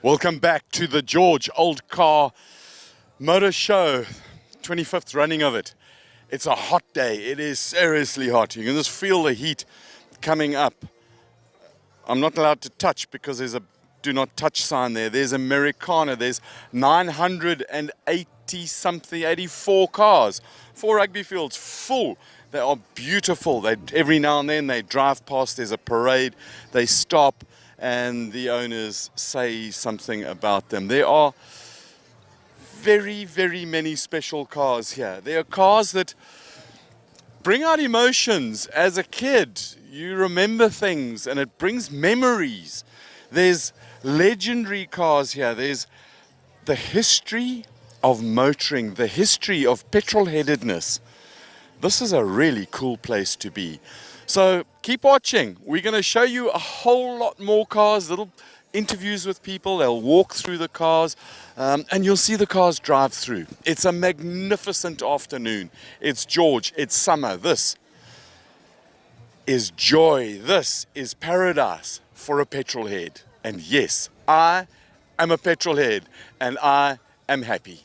Welcome back to the George Old Car Motor Show, 25th running of it. It's a hot day. It is seriously hot. You can just feel the heat coming up. I'm not allowed to touch because there's a do not touch sign there. There's Americana. There's 980 something, 84 cars. 4 rugby fields full. They are beautiful. Every now and then they drive past. There's a parade. They stop and the owners say something about them. There are very, very many special cars here. There are cars that bring out emotions. As a kid, you remember things and it brings memories. There's legendary cars here. There's the history of motoring, the history of petrol-headedness. This is a really cool place to be. So keep watching. We're going to show you a whole lot more cars, little interviews with people. They'll walk through the cars and you'll see the cars drive through. It's a magnificent afternoon. It's George. It's summer. This is joy. This is paradise for a petrol head. And yes, I am a petrol head and I am happy.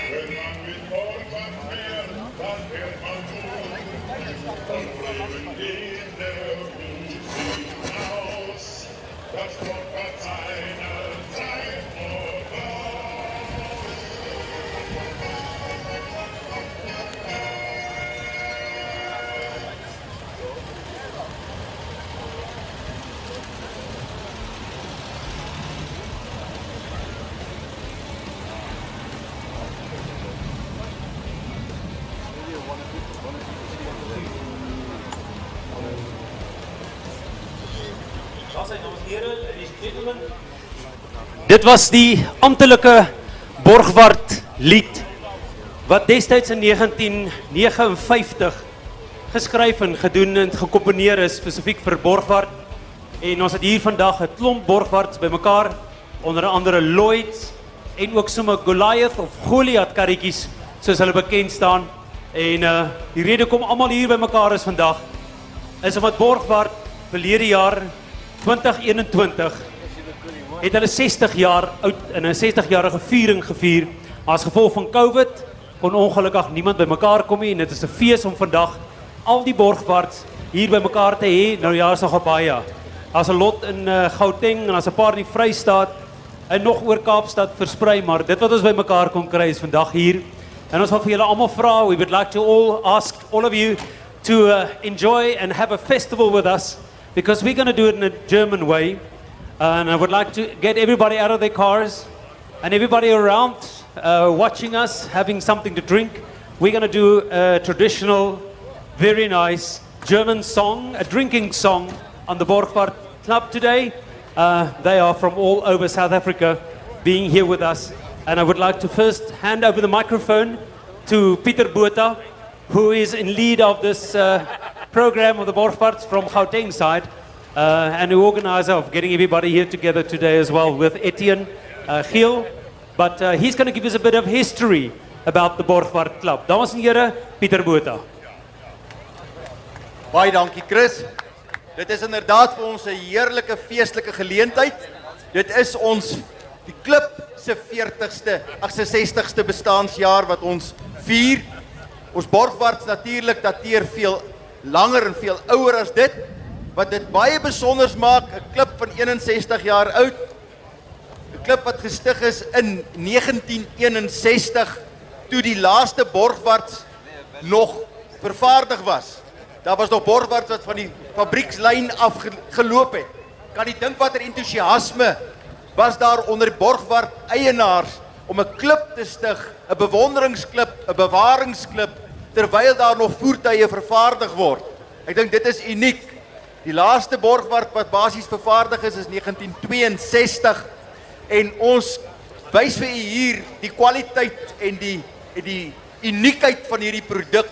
Wenn man mit Gott was mehr, dann wird man gut. Und wenn man geht, Dit was die amptelike Borgward lied wat destijds in 1959 geskryf en gedoen en gecomponeer is spesifiek vir Borgward. En ons het hier vandag 'n klomp Borgwards bymekaar, onder andere Lloyds en ook sommer Goliath of Goliath karretjies soos hulle bekend staan. En die rede kom almal hier bymekaar is vandag is omdat Borgward verlede jaar 2021 het hulle 60 jaar oud in 'n 60-jarige viering gevier. As gevolg van COVID kon ongelukkig niemand bymekaar kom nie en dit is 'n fees om vandag al die Borgwards hier bymekaar te hê. Nou ja, is nog baie. As 'n lot in Gauteng en as 'n paar in die Vrystaat en nog oor Kaapstad versprei, maar dit wat ons bymekaar kon kry is vandag hier. En ons wil vir julle almal vra, we would like to ask all of you to enjoy and have a festival with us, because we're going to do it in a German way. And I would like to get everybody out of their cars and everybody around watching us, having something to drink. We're going to do a traditional, very nice German song, a drinking song on the Borgward Club today. They are from all over South Africa being here with us. And I would like to first hand over the microphone to Pieter Botha, who is in lead of this program of the Borgwards from Gauteng side, and the organizer of getting everybody here together today as well with Etienne Giel. But he's going to give us a bit of history about the Borgward Club. Dames en here, Pieter Botha. Baie dankie Chris. Dit is inderdaad vir ons 'n heerlike feestelike geleentheid. Dit is ons die klub se 60ste bestaансjaar wat ons vier. Ons Borgwards natuurlik dateer veel langer en veel ouer as dit, wat dit baie besonders maak, 'n klub van 61 jaar oud, 'n klub wat gestig is in 1961, toe die laaste Borgwards nog vervaardig was. Daar was nog Borgwards wat van die fabriekslyn afgeloop het. Kan jy dink watter entoesiasme was daar onder Borgward eienaars om 'n klub te stig, 'n bewonderingsklub, 'n bewaringsklub, terwyl daar nog voertuie vervaardig word. Ek dink dit is uniek. Die laaste Borgward wat basies vervaardig is 1962 en ons wys vir u hier die kwaliteit en die uniekheid van hierdie produk.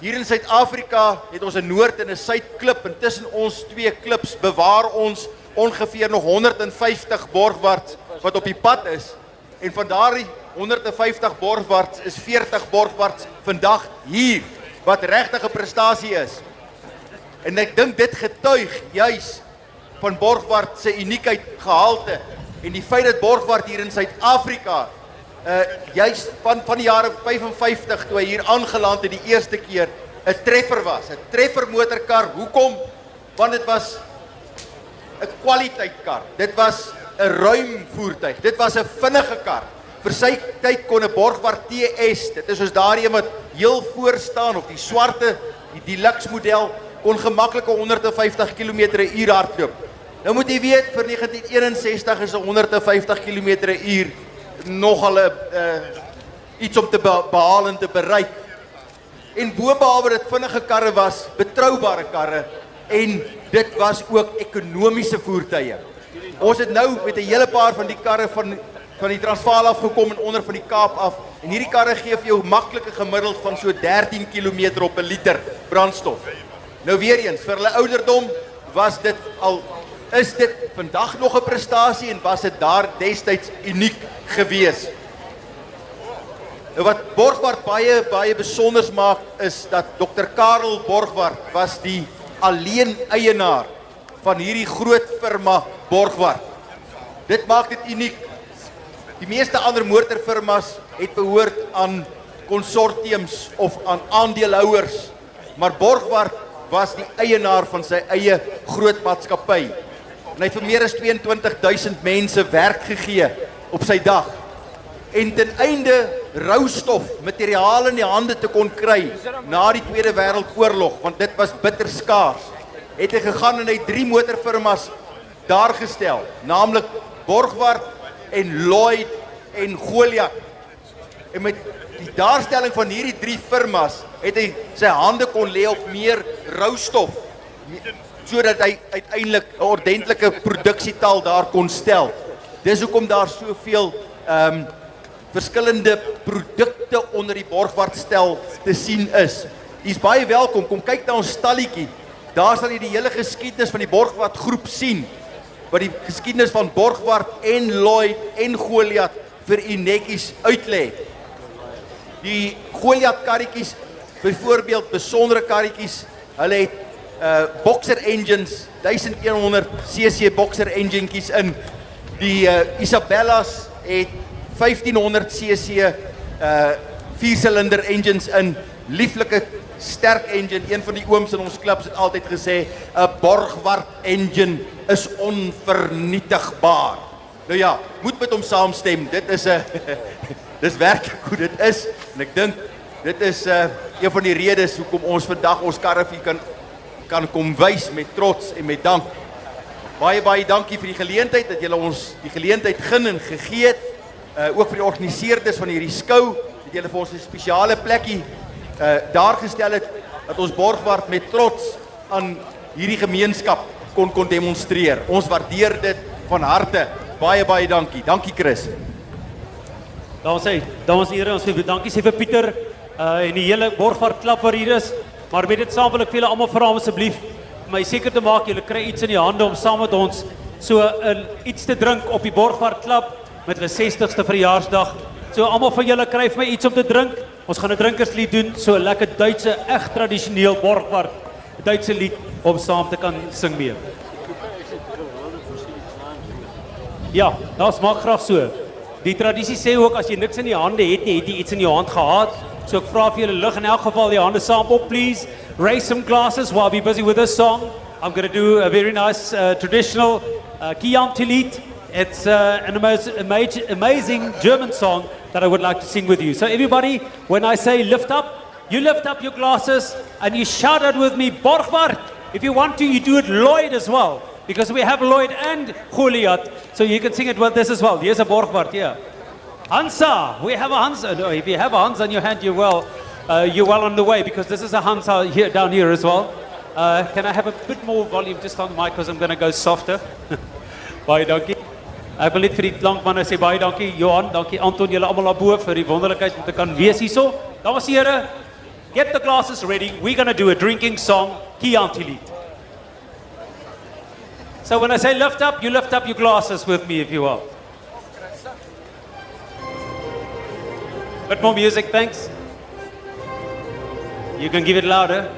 Hier in Suid-Afrika het ons 'n Noord en 'n Suidklub en tussen ons twee klubs bewaar ons ongeveer nog 150 Borgwards wat op die pad is. En van daardie 150 Borgwards is 40 Borgwards vandag hier wat regtig 'n prestasie is. En ek dink dit getuig juis van Borgward se uniekheid gehalte en die feit dat Borgward hier in Suid-Afrika juis van die jare 55 toe hy hier aangeland het die eerste keer 'n treffer was, 'n treffer motorkar. Hoekom? Want dit was 'n kwaliteitkar. Dit was 'n ruim voertuig. Dit was 'n vinnige kar. Vir sy tyd kon 'n Borgward TS, dit is soos daardie wat heel voor staan of die swarte, die deluxe model kon gemaklik 150 km/h hardloop. Nou moet jy weet vir 1961 is 150 km/h nogal iets om te behaal en te bereik. En boonbehalwe dit vinnige karre was, betroubare karre en dit was ook ekonomiese voertuie. Ons het nou met 'n hele paar van die karre van die Transvaal afgekom en onder van die Kaap af. En hierdie karre gee vir jou maklike gemiddeld van so 13 km op 'n liter brandstof. Nou weer eens, vir hulle ouderdom is dit vandag nog 'n prestasie en was dit daar destyds uniek gewees. Nou wat Borgward baie besonders maak is dat Dr. Karel Borgward was die alleen eienaar van hierdie groot firma Borgward. Dit maak dit uniek. Die meeste ander motorfirmas het behoort aan konsortiums of aan aandeelhouers, maar Borgward was die eienaar van sy eie groot maatskappy. En hy het vir meer as 22.000 mense werk gegee op sy dag. En ten einde roustof, materiaal in die hande te kon kry na die Tweede Wêreldoorlog, want dit was bitter skaars, het hy gegaan en hy 3 motorfirmas daar gestel, naamlik Borgward en Lloyd en Goliath. En met die daarstelling van hierdie 3 firmas het hy sy hande kon lê op meer roustof, sodat hy uiteindelik 'n ordentlike produksietaal daar kon stel. Dis hoekom daar soveel verskillende produkte onder die Borgwardstel te sien is. Jy's baie welkom, kom kyk na ons stalletjie. Daar sal jy die hele geskiedenis van die Borgward groep sien, wat die geskiedenis van Borgward en Lloyd en Goliath vir u netjies uitlê. Die Goliath karretjies, byvoorbeeld besondere karretjies, hulle het boxer engines, 1100cc boxer enginekies in. Die Isabellas het 1500cc 4-silinder engines in, lieflike sterk engine. Een van die ooms in ons klubs het altyd gesê, 'n Borgward engine is onvernietigbaar. Nou ja, moet met hom saamstem. Dit is dis werklik hoe dit is, en ek dink dit is een van die redes hoekom ons vandag ons karrefie kan kom wys met trots en met dank. Baie dankie vir die geleentheid, dat julle ons die geleentheid gun en gegee het. Ook vir die organiseerders van hierdie skou, dat julle vir ons 'n spesiale plekkie daar gestel het, dat ons Borgward met trots aan hierdie gemeenskap kon demonstreer. Ons waardeer dit van harte. Baie dankie. Dankie Chris. Dames en here, ons wil dankie sê vir Pieter en die hele Borgward klub wat hier is. Maar met dit saam wil ek vir julle almal vra asseblief my seker te maak julle kry iets in die hande om saam met ons so iets te drink op die Borgward klub met hulle 60ste verjaarsdag. So almal van julle kry vir my iets om te drink. Ons gaan 'n drinkerslied doen, so 'n lekker Duitse, echt tradisioneel Borgward Duitse lied om saam te kan sing mee. Ja, dat maak graag so. Die tradisie sê ook as jy niks in die hande het nie, het jy iets in jou hand gehad. So ek vra vir julle lig in elk geval die hande saam op, please. Raise some glasses while we're busy with this song. I'm going to do a very nice traditional Chianti lied. It's an amazing German song that I would like to sing with you. So everybody, when I say lift up, you lift up your glasses and you shout out with me, Borgward. If you want to, you do it Lloyd as well, because we have Lloyd and Goliath, so you can sing it with this as well. Here's a Borgward, yeah. Hansa, we have a Hansa. No, if you have a Hansa in your hand, you're well on the way, because this is a Hansa here, down here as well. Can I have a bit more volume just on the mic, because I'm going to go softer. Baie dankie. Ek wil net vir die klankmanne sê baie dankie, Johan, dankie Anton, julle almal daar bo vir die wonderlikheid om te kan wees hierso. Dames en here, get the glasses ready. We're going to do a drinking song, Chianti lied. So when I say lift up, you lift up your glasses with me if you will. Bit more music, thanks. You can give it louder.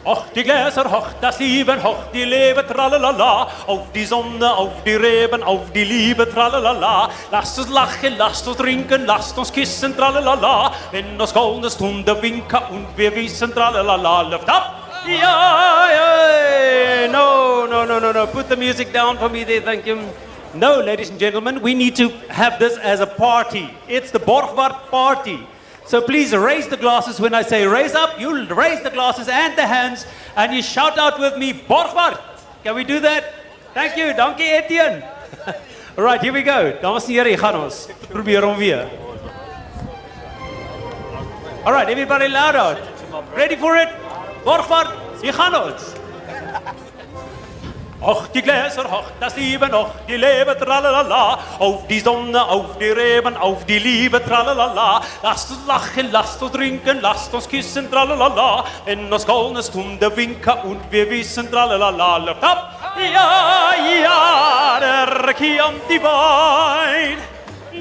Och, die Gläser hoch, das Lieben hoch, die Liebe tralalala, auf die Sonne, auf die Reben, auf die Liebe tralalala. Lasst uns lachen, lasst uns trinken, lasst uns küssen tralalala. Wenn das goldene Stunde winken und wir wissen tralalala, lift up. Yeah, no, put the music down for me there, thank you. No, ladies and gentlemen, we need to have this as a party. It's the Borgward party. So please raise the glasses when I say raise up. You raise the glasses and the hands and you shout out with me, Borgward. Can we do that? Thank you. Dankie Etienne. All right, here we go. Dames en here, gaan ons. Probeer hom weer. All right, everybody loud out. Ready for it? Borgward, hier gaan ons. Och, die Gläser hoch, das Liebe noch, die Liebe tralalala, auf die Sonne, auf die Reben, auf die Liebe tralalala. Lasst uns lachen, lasst uns trinken, lasst uns küssen tralalala. In das goldene Stunde winken und wir wissen tralalala. Lift up, ja, der Chianti Wein,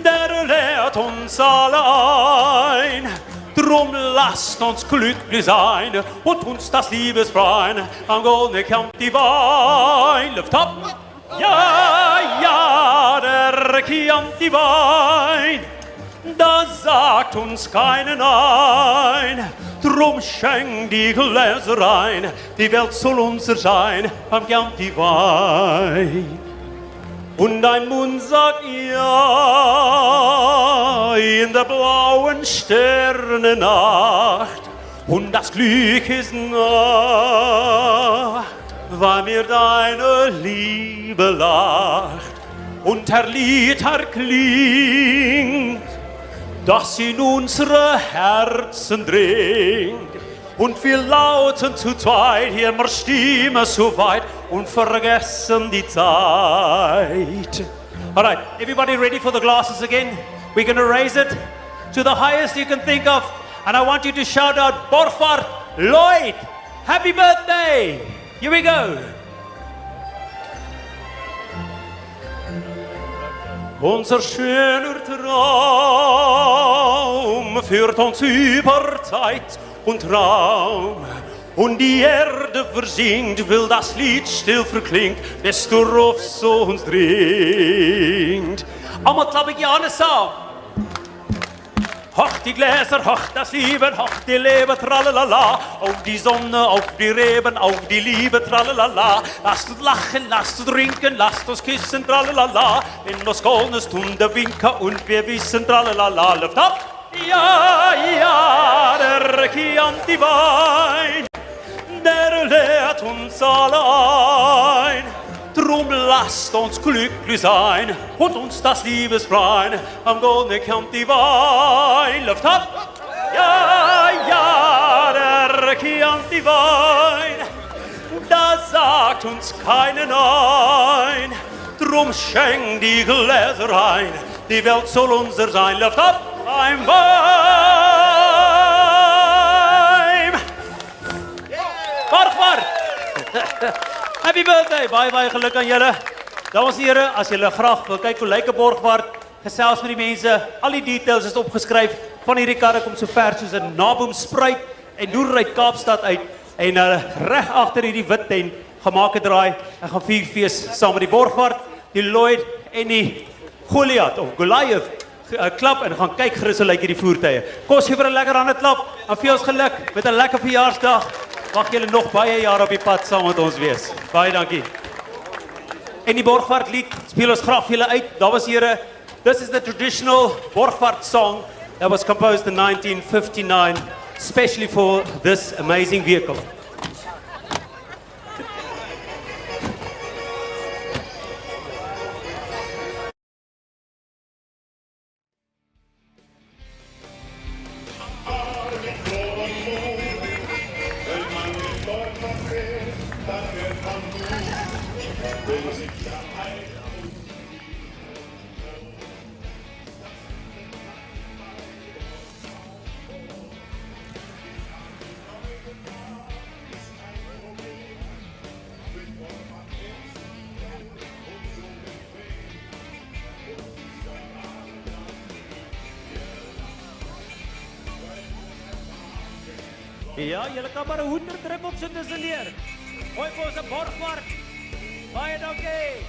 der lehrt uns alle ein. Drum lasst uns glücklich sein und uns das Liebesfreien am goldenen Chianti Wein. Lift up! Ja, der Chianti Wein, da sagt uns keiner Nein. Drum schenk die Gläser rein, die Welt soll unser sein am Chianti Wein. Und dein Mund sagt ja in der blauen Sternennacht. Und das Glück ist nah, weil mir deine Liebe lacht. Und der Lied erklingt, das in unsere Herzen dringt. Und wir lauten zu zweit hier immer Stimme so weit und vergessen die Zeit. All right, everybody ready for the glasses again? We're going to raise it to the highest you can think of. And I want you to shout out, Borgvaart Lloyd, happy birthday. Here we go. Unser schöner Traum führt uns über Zeit und Raum. Und die Erde versinkt, will das Lied still verklingt, bis du rufst so uns dringt. Allemaal klap ik je handen samen. Hoch die Gläser, hoch das Leben, hoch die Leben, tralalala. Auf die Sonne, auf die Reben, auf die Liebe, tralalala. Lasst uns lachen, lasst uns trinken, lasst uns küssen, tralalala. In das goldene Stunde winken und wir wissen, tralalala. Luft ab! Ja, ja, der Chianti Wein, der lädt uns alle ein. Drum lasst uns glücklich sein und uns das Liebesfreien am goldenen Chianti Wein. Luft ab! Ja, ja, der Chianti Wein, da sagt uns keiner Nein. Drum schenk die Gläser ein, die Welt soll unser sein. Luft ab! Ein Wein! Borgvaart! Happy birthday, baie geluk aan julle. Dames en here, as julle graag wil kyk hoe lyk 'n Borgvaart, gesels met die mense. Al die details is opgeskryf. Van hierdie karre kom so ver soos 'n naboomspruit en deur uit Kaapstad uit en reg agter hierdie wit tent gemaak 'n draai en gaan vier fees saam met die Borgvaart, die Lloyd en die Goliath of Goliath klap en gaan kyk gerus hoe lyk hierdie voertuie. Kom ons gee vir 'n lekker hande klap en veel geluk met 'n lekker verjaarsdag. Mag julle nog baie jare op die pad saam met ons wees. Baie dankie. En die Borgvaart lied speel ons graag vir julle uit. Dames en here, this is the traditional Borgvaart song that was composed in 1959 especially for this amazing vehicle. Ja, julle kan maar 'n hoender druk op so tusseneer. Gooi vir ons 'n Borgvaart. Baie dankie.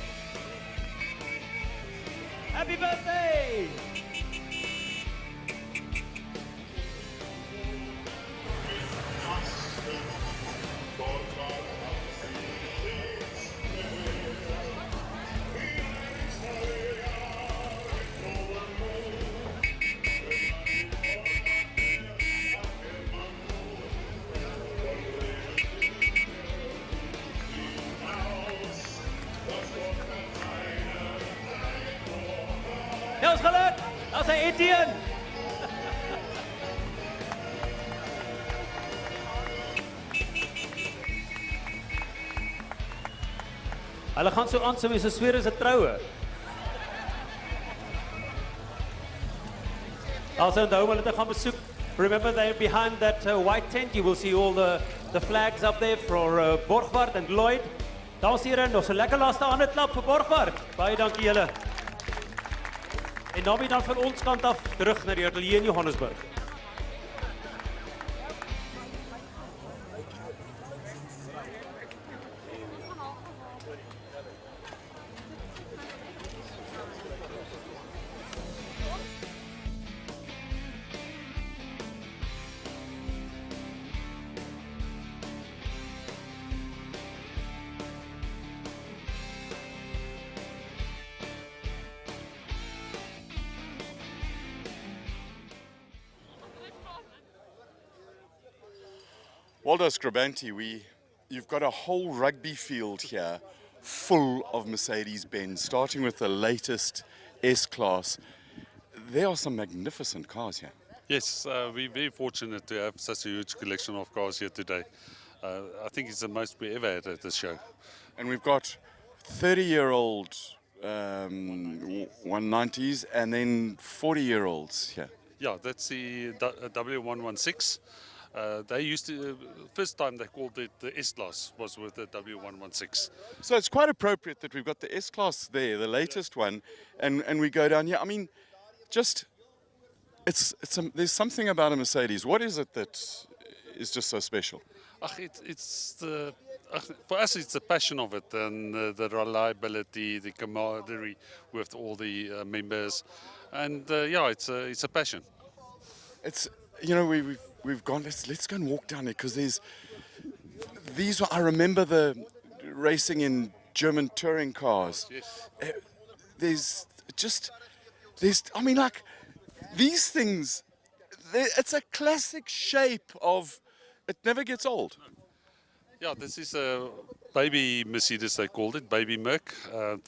Happy birthday. Ja, ons geluk. Dat is Etienne. Hulle gaan so aan so wees, so sweer is 'n troue. Also onthou om hulle te gaan besoek. Remember they're behind that white tent. You will see all the flags up there for Borgvaart and Lloyd. Dames en here, nog so lekker laaste hande klap vir Borgvaart. Baie dankie julle. En dan van ons kant af terug na die ateljee in Johannesburg. Waldo Scribanti, you've got a whole rugby field here full of Mercedes-Benz, starting with the latest S-Class. There are some magnificent cars here. Yes, we're very fortunate to have such a huge collection of cars here today. I think it's the most we ever had at the show. And we've got 30-year-old 190s and then 40-year-olds here. Yeah, that's the W116. They used to, first time they called it the S-Class was with the W116. So it's quite appropriate that we've got the S-Class there, the latest one, and we go down here. I mean, just, there's something about a Mercedes. What is it that is just so special? It's the, for us it's the passion of it and the reliability, the camaraderie with all the members. And yeah, it's a passion. It's, we've gone. Let's go and walk down there because these were. I remember the racing in German touring cars. Yes. I mean, like these things. It's a classic shape of. It never gets old. Yeah, this is a baby Mercedes, they called it, baby Merc,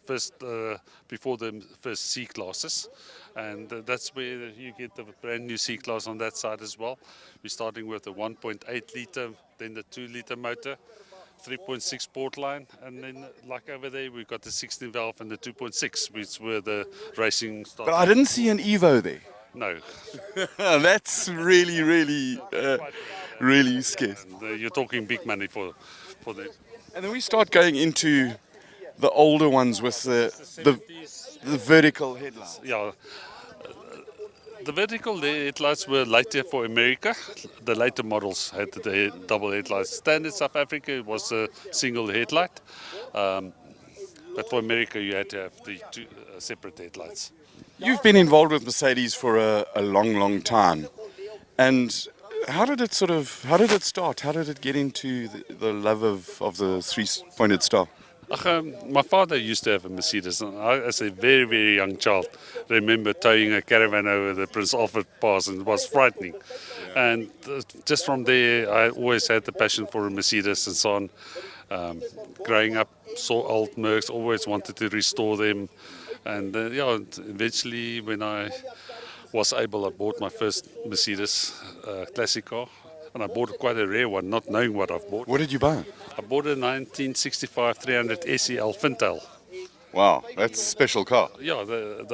first before the first C classes. And that's where you get the brand new C class on that side as well. We're starting with a 1.8 litre, then the 2 litre motor, 3.6 port line, and then like over there we've got the 16 valve and the 2.6, which were the racing started. But I didn't see an Evo there. No. That's really scarce. And, you're talking big money for them. And then we start going into the older ones with the vertical headlights. Yeah. The vertical headlights were later for America. The later models had the double headlights. Standard South Africa was a single headlight. But for America you had to have the two separate headlights. You've been involved with Mercedes for a long time. And how did it start? How did it get into the love of the three-pointed star? My father used to have a Mercedes, and I, as a very young child, remember towing a caravan over the Prince Alfred Pass, and it was frightening. And just from there, I always had the passion for a Mercedes and so on. Growing up, saw old Mercs, always wanted to restore them. And eventually, when I was able, I bought my first Mercedes classic car. And I bought quite a rare one, not knowing what I've bought. What did you buy? I bought a 1965 300 SEL Fintail. Wow, that's a special car. Yeah, they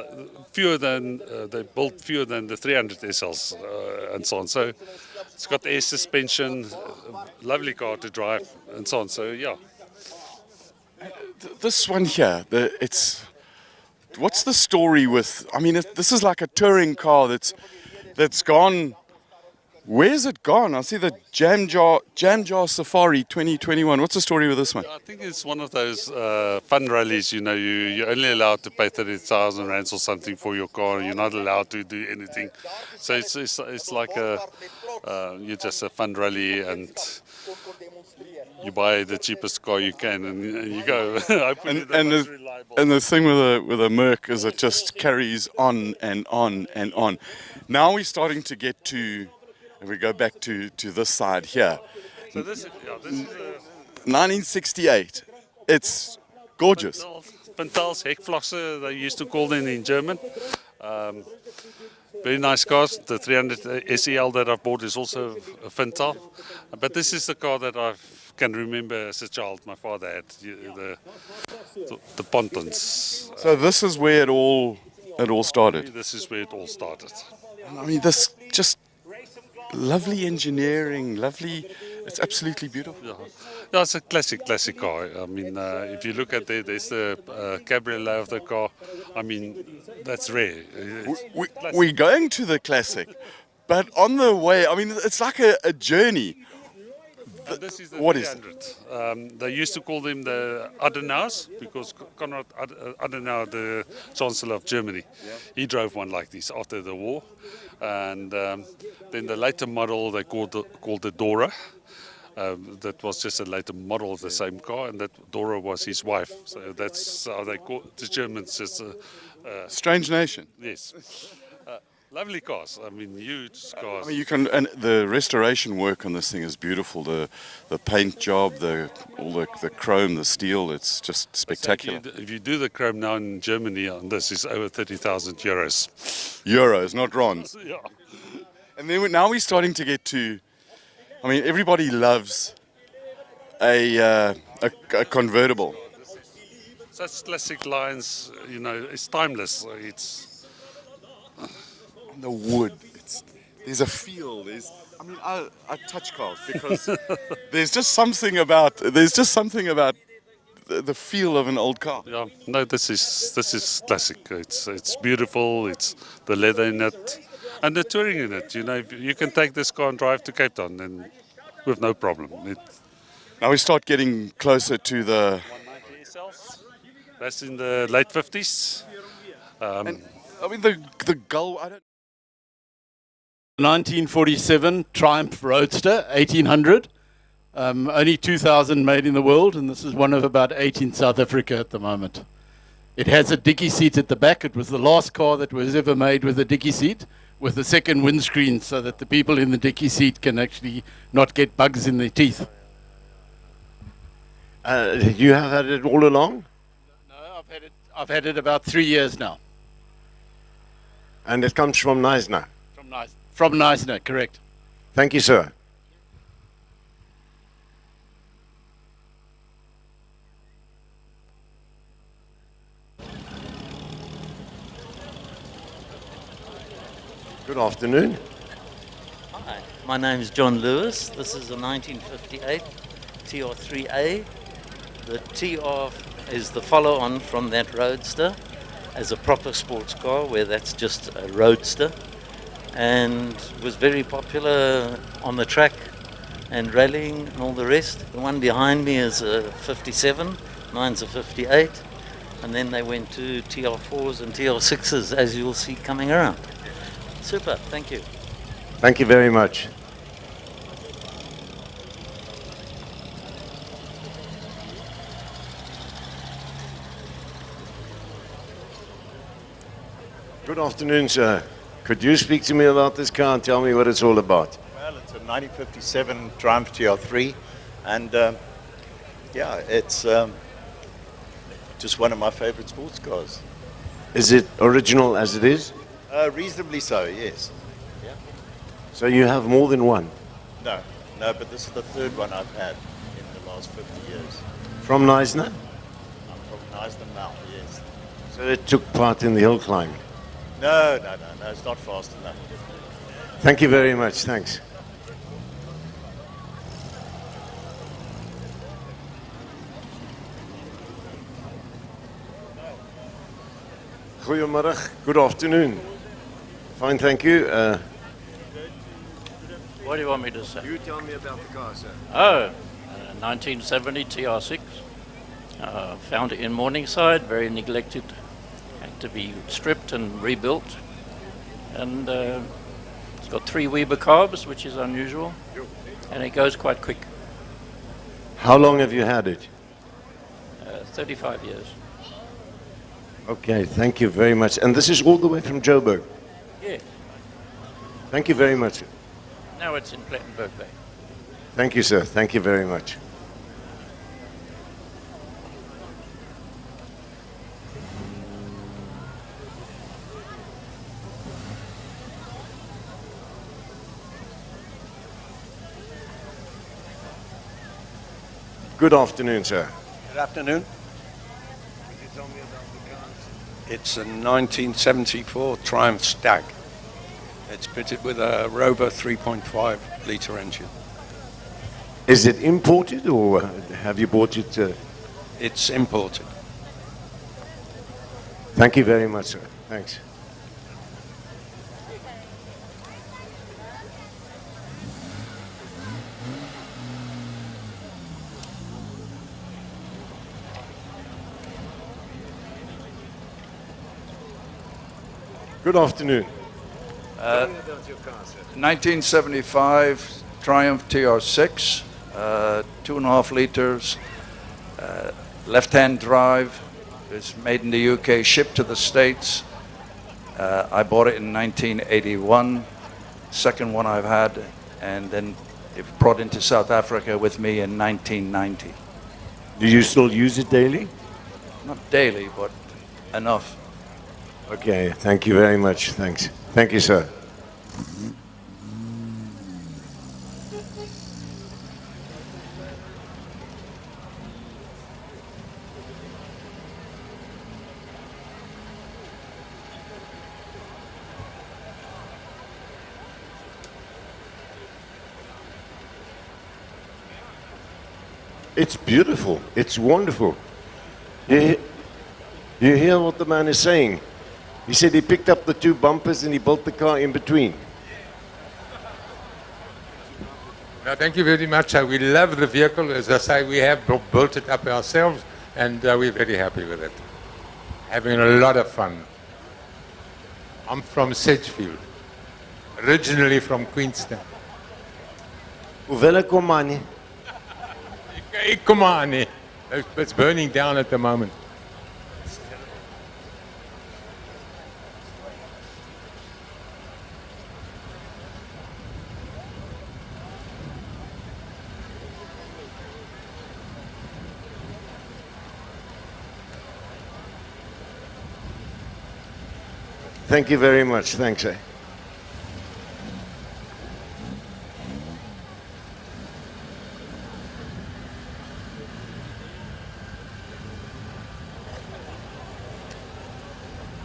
built fewer than the 300 SLs and so on. So it's got air suspension, lovely car to drive and so on. So yeah. This one here, what's the story with? I mean, this is like a touring car that's gone. Where's it gone? I see the Jam Jar Safari 2021. What's the story with this one? I think it's one of those fun rallies. You know, you're only allowed to pay 30,000 rands or something for your car. You're not allowed to do anything. So it's like you're just a fun rally, and you buy the cheapest car you can, and you go. And the thing with a Merc is it just carries on and on and on. Now we're starting to get to. If we go back to this side here. So this is 1968. It's gorgeous. Pintals, Heckflosse, they used to call them in German. Very nice cars. The 300 SEL that I've bought is also a Fintal. But this is the car that I can remember as a child. My father had the Pontons. So this is where it all started. This is where it all started. I mean, this just lovely engineering, it's absolutely beautiful. Yeah, it's a classic car. I mean, if you look at there's the cabriolet of the car. I mean, that's rare. We're going to the classic, but on the way, I mean, it's like a journey. This is the What is 300. They used to call them the Adenauers because Konrad Adenauer, the Chancellor of Germany, he drove one like this after the war. And then the later model they called the Dora. That was just a later model of the same car, and that Dora was his wife. So that's how they call the Germans. Just strange nation. Yes. Lovely cars. I mean, huge cars. I mean, and the restoration work on this thing is beautiful. The paint job, all the chrome, the steel. It's just spectacular. If you do the chrome now in Germany, on this is over 30,000 euros. Euros, not rons. Yeah. And then now we're starting to get to, I mean, everybody loves a convertible. Such classic lines, you know, it's timeless. It's The wood, there's a feel. I mean, I touch cars because there's just something about the feel of an old car. yeah, no, this is classic. It's beautiful. It's the leather in it, and the touring in it. You know, you can take this car and drive to Cape Town, and with no problem. Now we start getting closer to the. 190 SLs. That's in the late 50s. And, I mean, the gull. I don't. 1947 Triumph Roadster, 1800. Only 2,000 made in the world, and this is one of about 8 in South Africa at the moment. It has a dicky seat at the back. It was the last car that was ever made with a dicky seat, with a second windscreen, so that the people in the dicky seat can actually not get bugs in their teeth. You have had it all along? No, I've had it about 3 years now. And it comes from Knysna. From Knysna, correct. Thank you, sir. Good afternoon. Hi, my name is John Lewis. This is a 1958 TR3A. The TR is the follow-on from that Roadster as a proper sports car, where that's just a Roadster, and was very popular on the track and rallying and all the rest. The one behind me is a 57, mine's a 58, and then they went to TR4s and TR6s, as you'll see coming around. Super, thank you. Thank you very much. Good afternoon, sir. Could you speak to me about this car and tell me what it's all about? Well, it's a 1957 Triumph TR3, and yeah, it's just one of my favorite sports cars. Is it original as it is? Reasonably so, yes. Yeah. So you have more than one? No, but this is the third one I've had in the last 50 years. From Knysna? I'm from Knysna now, yes. So it took part in the hill climb? No, it's not fast enough. Thank you very much, thanks. Goedemiddag, good afternoon. Fine, thank you. What do you want me to say? You tell me about the car, sir. 1970 TR6. Found it in Morningside, very neglected. Had to be stripped and rebuilt. And it's got 3 Weber carbs, which is unusual. And it goes quite quick. How long have you had it? 35 years. Okay, thank you very much. And this is all the way from Joburg. Yeah. Thank you very much. Now it's in Plettenberg Bay. Thank you, sir. Thank you very much. Good afternoon, sir. Good afternoon. Could you tell me about the car? It's a 1974 Triumph Stag. It's fitted with a Rover 3.5 litre engine. Is it imported or have you bought it? It's imported. Thank you very much, sir. Thanks. Good afternoon. Tell me about your car, sir. 1975 Triumph TR6, 2.5 liters, left-hand drive. It's made in the UK, shipped to the States. I bought it in 1981, second one I've had, and then it brought into South Africa with me in 1990. Do you still use it daily? Not daily, but enough. Okay, thank you very much. Thanks. Thank you, sir. It's beautiful. It's wonderful. You hear what the man is saying? He said he picked up the two bumpers and he built the car in between. No, thank you very much. We love the vehicle. As I say, we have built it up ourselves, and we're very happy with it. Having a lot of fun. I'm from Sedgefield, originally from Queenstown. Hoeveel kom maar nie? Come on, it's burning down at the moment. Thank you very much. Thanks.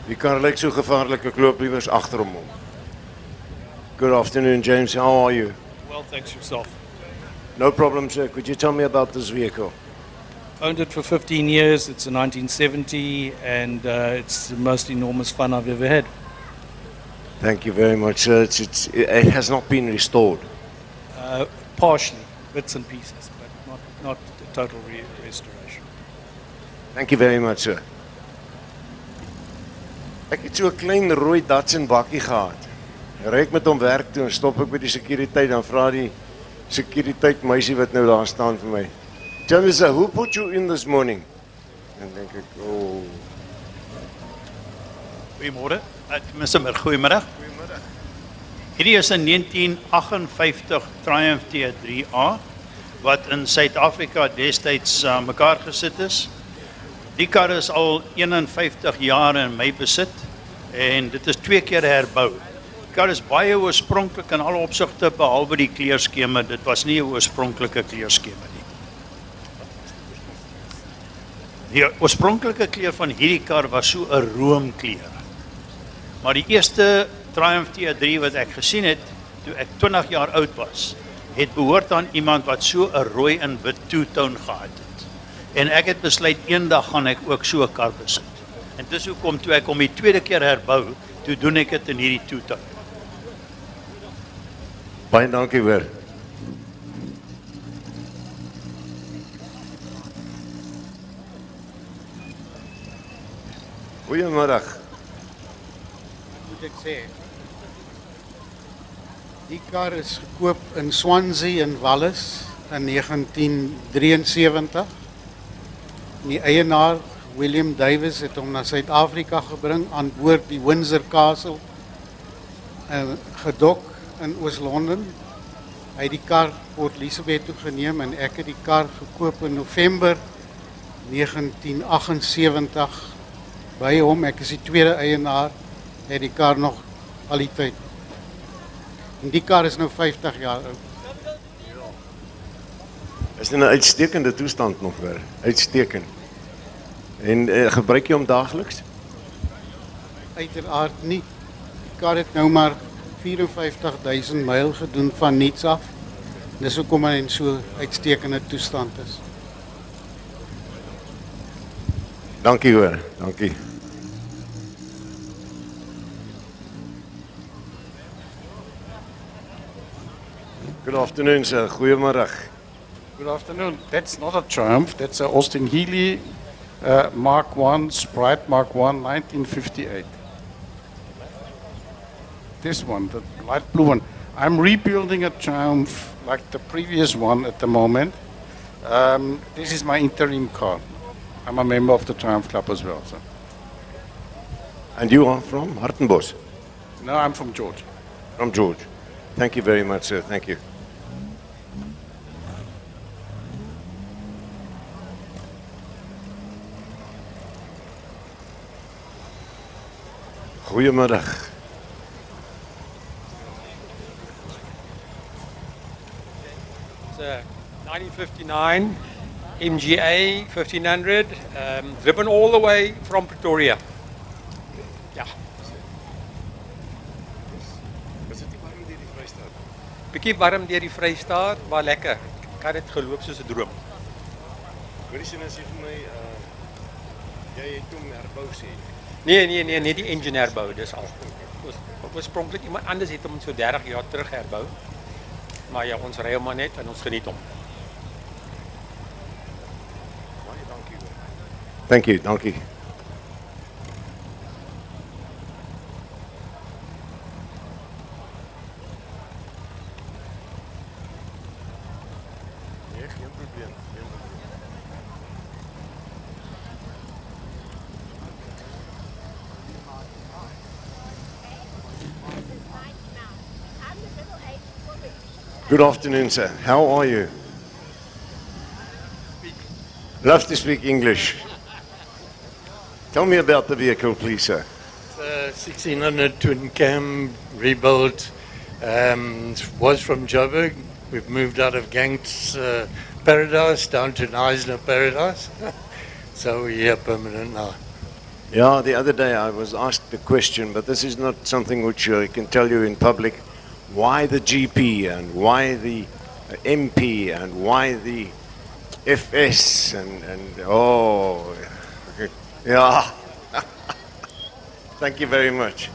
Die kar lyk so gevaarlik, ek loop liewers agter hom. Good afternoon, James. How are you? Well, thanks yourself. No problem, sir. Could you tell me about this vehicle? Owned it for 15 years. It's a 1970, and it's the most enormous fun I've ever had. Thank you very much, sir. It has not been restored. Partially, bits and pieces, but not a total restoration. Thank you very much, sir. Ek het so 'n klein rooi Datsun bakkie gehad. Ry ek met hom werk toe en stop ek by die sekuriteit, dan vra die sekuriteit meisie wat nou daar staan vir my. Tell me, sir, who put you in this morning? En denk ek, oh. Goeiemôre. Goeiemiddag. Hierdie is 'n 1958 Triumph T3A wat in Suid-Afrika destyds mekaar gesit is. Die kar is al 51 jaar in my besit en dit is 2 keer herbou. Die kar is baie oorspronklik in alle opsigte behalwe die kleurskema. Dit was nie 'n oorspronklike kleurskema nie. Die oorspronklike kleur van hierdie kar was so 'n roomkleur. Maar die eerste Triumph T3 wat ek gesien het toe ek 20 jaar oud was, het behoort aan iemand wat so 'n rooi en wit two-tone gehad het. En ek het besluit eendag gaan ek ook so 'n kar besit. En dis hoekom toe ek hom die tweede keer herbou, toe doen ek dit in hierdie two-tone. Baie dankie hoor. Goeiemiddag. Moet ek sê, die kar is gekoop in Swansea in Wallis in 1973. Die eienaar William Davis het hom na Suid-Afrika gebring aan boord die Windsor Castle gedok in Oos-London. Hy het die kar Port Elizabeth toe geneem en ek het die kar gekoop in November 1978 by hom. Ek is die tweede eienaar, het die kar nog al die tyd. En die kar is nou 50 jaar oud. Is in 'n uitstekende toestand nog weer. Uitstekend. En gebruik jy hom daagliks? Uiteraard nie. Die kar het nou maar 54.000 myl gedoen van niets af. Dis hoekom hy in so uitstekende toestand is. Dankie hoor. Dankie. Good afternoon, sir. Goeiemiddag. Good afternoon. That's not a Triumph. That's a Austin Healey Mark I, Sprite Mark I, 1958. This one, the light blue one. I'm rebuilding a Triumph like the previous one at the moment. This is my interim car. I'm a member of the Triumph Club as well. So. And you are from Hartenbos? No, I'm from George. From George. Thank you very much, sir. Thank you. Goedemiddag. It's a 1959 MGA 1500, driven all the way from Pretoria. Ja. Bietjie warm deur die Vrystaat, maar lekker. Kan dit geloop soos 'n droom. Hoorie sien as jy vir my jy het hom herbou sê. Nee, net die engine herbou, dis al. Oorspronklik iemand anders het hom so 30 jaar terug herbou. Maar ja, ons ry hom maar net en ons geniet hom. Baie dankie hoor. Thank you, dankie. Nee, geen probleem, geen probleem. Good afternoon, sir. How are you? Love to speak English. Tell me about the vehicle, please, sir. It's a 1600 twin cam rebuilt. Was from Joburg. We've moved out of Gang's Paradise down to Neisner Paradise. So we're here permanent now. Yeah, the other day I was asked the question, but this is not something which I can tell you in public. Why the GP and why the MP and why the FS and oh, okay. Yeah. Thank you very much.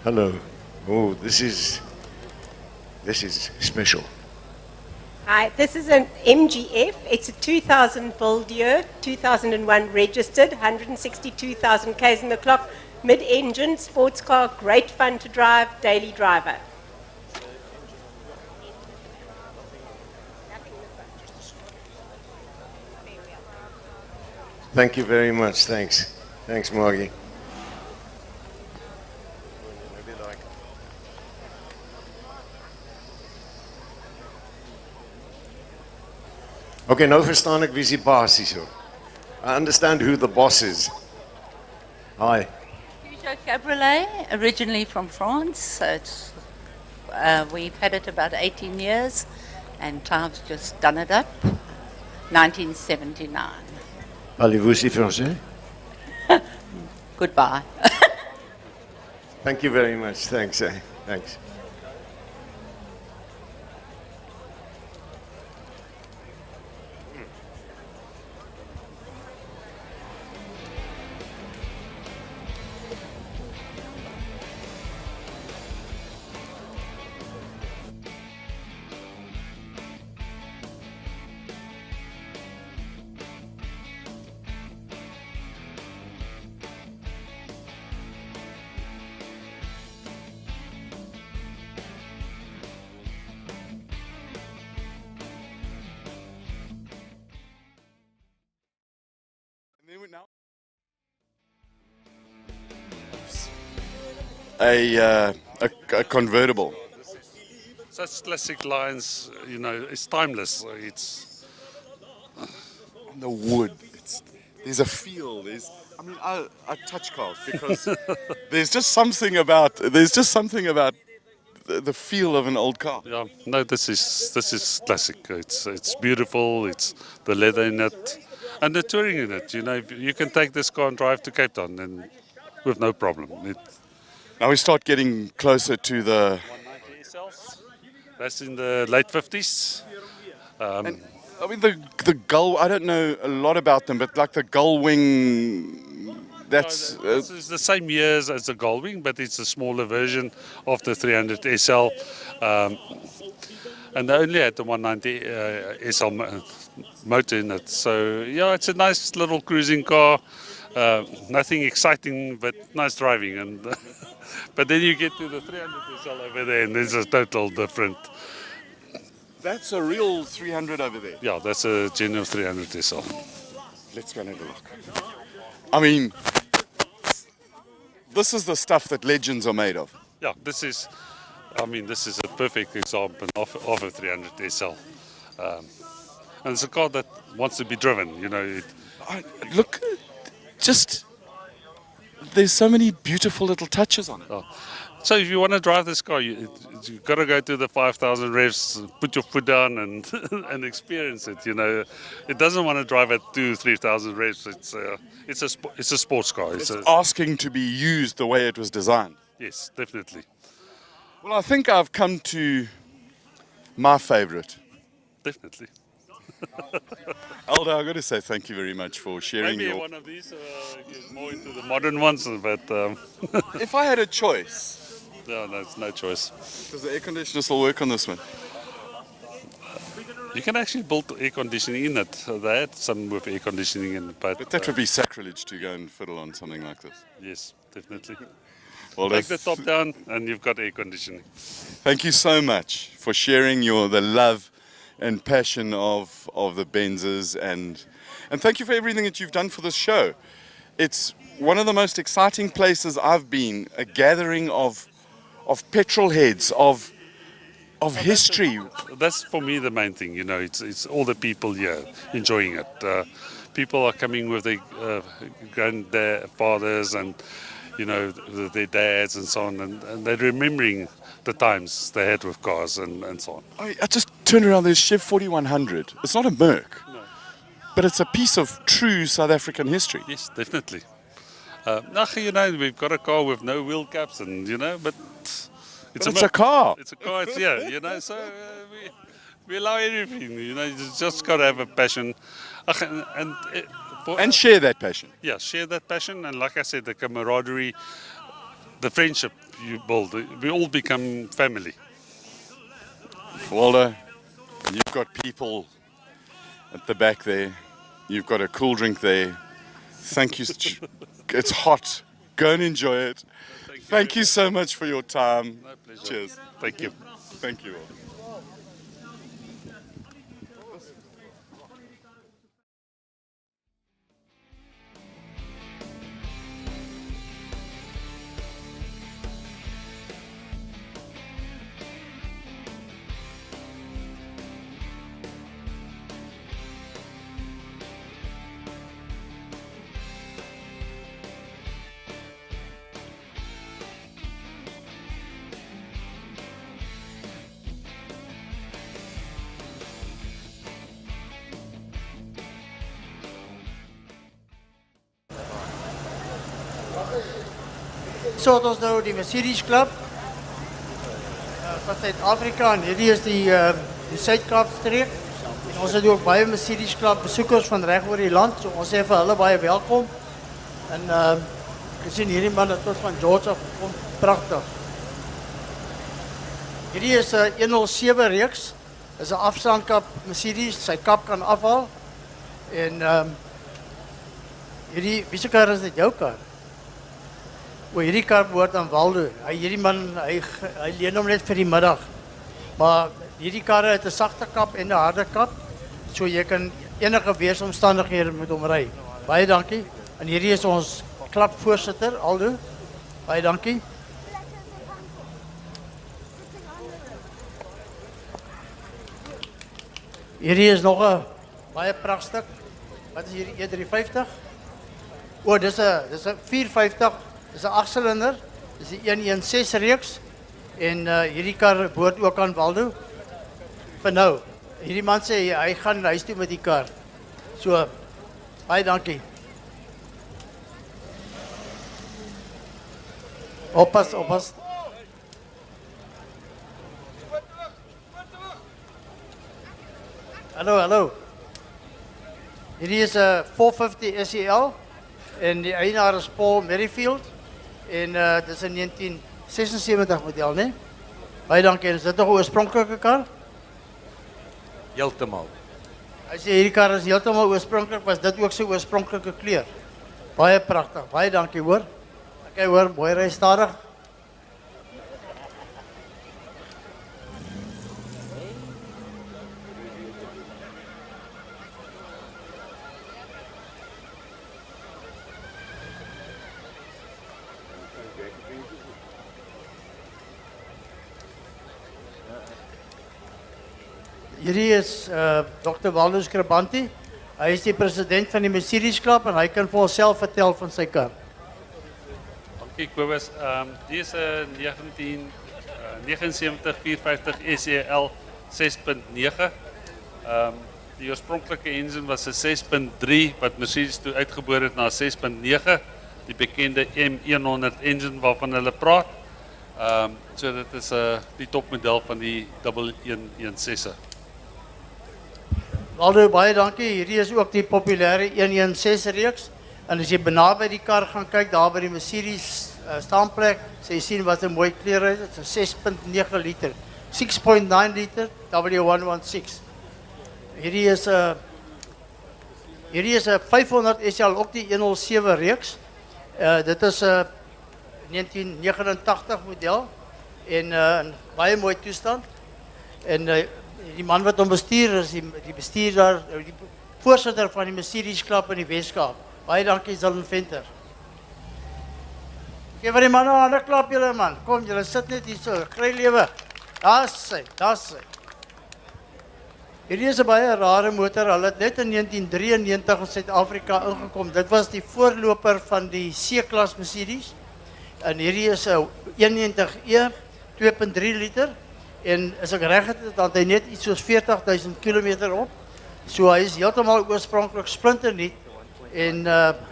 Hello. Oh, this is special. Hi, this is an MGF. It's a 2000 build year, 2001 registered, 162,000 k's on the clock, mid-engine, sports car, great fun to drive, daily driver. Thank you very much. Thanks. Thanks, Margie. Okay, nou verstaan ek wie is die baas hierso. I understand who the boss is. Hi. Peugeot Cabriolet, originally from France. So it's, we've had it about 18 years, and Clive's just done it up. 1979. Parlez-vous si français? Goodbye. Thank you very much. Thanks. Thanks. A convertible. Such classic lines, you know, it's timeless. It's the wood. There's a feel. I touch cars because there's just something about the feel of an old car. Yeah, no, this is classic. It's beautiful. It's the leather in it, and the touring in it. You know, you can take this car and drive to Cape Town, and with no problem. Now we start getting closer to the 190 SLs. That's in the late 50s. And, I mean the gull. I don't know a lot about them, but like the gull wing. This is the same years as the Gullwing, but it's a smaller version of the 300 SL. And they only had the 190 SL motor in it. So, yeah, it's a nice little cruising car. Nothing exciting, but nice driving. And but then you get to the 300 SL over there, and there's a total different. That's a real 300 over there. Yeah, that's a genuine 300 SL. Let's go and have a look. I mean, this is the stuff that legends are made of. Yeah, this is a perfect example of a 300 SL. And it's a car that wants to be driven, you know. Look, there's so many beautiful little touches on it. Oh. So if you want to drive this car, you've got to go to the 5,000 revs, put your foot down and and experience it. You know, it doesn't want to drive at 2,000-3,000 revs. It's a sports car. It's asking to be used the way it was designed. Yes, definitely. Well, I think I've come to my favorite. Definitely. Aldo, I've got to say thank you very much for sharing Maybe your... one of these, get more into the modern ones, but... If I had a choice... No, there's no choice. Does the air conditioner still work on this one? You can actually build air conditioning in it. They had some with air conditioning in it, but That would be sacrilege to go and fiddle on something like this. yes, definitely. Well, Take the top down and you've got air conditioning. Thank you so much for sharing the love and passion of the Benzes, and thank you for everything that you've done for this show. It's one of the most exciting places I've been, a gathering of petrol heads, of history. That's for me the main thing, it's all the people here enjoying it. People are coming with their grandfathers and their dads and so on, and they're remembering the times they had with cars and so on. I just turned around, there's Chev 4100. It's not a Merc, but it's a piece of true South African history. Yes, definitely. We've got a car with no wheel caps and, but... It's a car. It's a car, it's here, so we allow everything, you just got to have a passion. And share that passion. Yeah, share that passion, and like I said, the camaraderie, the friendship you build, we all become family. Waldo, you've got people at the back there, you've got a cool drink there. Thank you, it's hot, go and enjoy it. Thank you so much for your time. My pleasure. Cheers. Thank you. Thank you all. So het ons nou die Mercedes Club van Suid-Afrika en hierdie is die Suid-Kaap streek. En ons het ook baie Mercedes Club besoekers van reg oor die land, so ons sê vir hulle baie welkom. En gesien hierdie man het tot van George af gekom, pragtig. Hierdie is 'n 107 reeks, is 'n afstandkap Mercedes, sy kap kan afhaal. En hierdie, wie se kar is dit, jou kar? O, hierdie kar behoort aan Waldo. Hierdie man, hy leen hom net vir die middag. Maar hierdie karre het 'n sagte kap en 'n harde kap. So jy kan enige weeromstandighede met hom ry. Baie dankie. En hierdie is ons klapvoorsitter, Aldo. Baie dankie. Hierdie is nog 'n baie pragtig. Wat is hierdie E350? O, dis 'n 450. Dis 'n 8-silinder. Dis die 116 reeks en hierdie kar behoort ook aan Waldo. Vir nou. Hierdie man sê hy gaan huis toe met die kar. So baie dankie. Oppas, oppas. Hallo, hallo. Hierdie is 'n 450 SEL en die eienaar is Paul Merrifield en dit is 'n 1976 model, né? Baie dankie. Is dit nog 'n oorspronklike kar? Heeltemal. Hy sê hierdie kar is heeltemal oorspronklik, was dit ook sy oorspronklike kleur. Baie pragtig. Baie dankie, hoor. Okay, hoor, mooi ry stadig. Hierdie is Dr. Waldo Skrabanti. Hy is die president van die Mercedes Club en hy kan vir ons self vertel van sy kar. Dankie Kobus. Die is 'n 1979 450 SEL 6.9. Die oorspronklike engine was 'n 6.3 wat Mercedes toe uitgeboor het na 6.9, die bekende M100 engine waarvan hulle praat. So dit is die topmodel van die 116. Waldo, baie dankie. Hierdie is ook die populêre 116 reeks. En as jy naby die kar gaan kyk, daar by die Mercedes staanplek, sê jy sien wat 'n mooi kleur is. Dit is 'n 6.9 liter. 6.9 liter W116. Hierdie is 'n 500 SL, ook die 107 reeks. Dit is 'n 1989 model en in baie mooi toestand. En die man wat hom bestuur is die bestuurder, die voorsitter van die Mercedes Club in die Weskaap. Baie dankie Zalin Venter. Geef vir die man 'n ander klap julle man. Kom, julle sit net hier so. Kry lewe. Daar's hy. Hierdie is 'n baie rare motor. Hulle het net in 1993 in Suid-Afrika ingekom. Dit was die voorloper van die C-klas Mercedes. En hierdie is 'n 190e 2.3 liter en as ek reg het, dan hy net iets soos 40.000 km op. So hy is heeltemal oorspronklik splinternuut en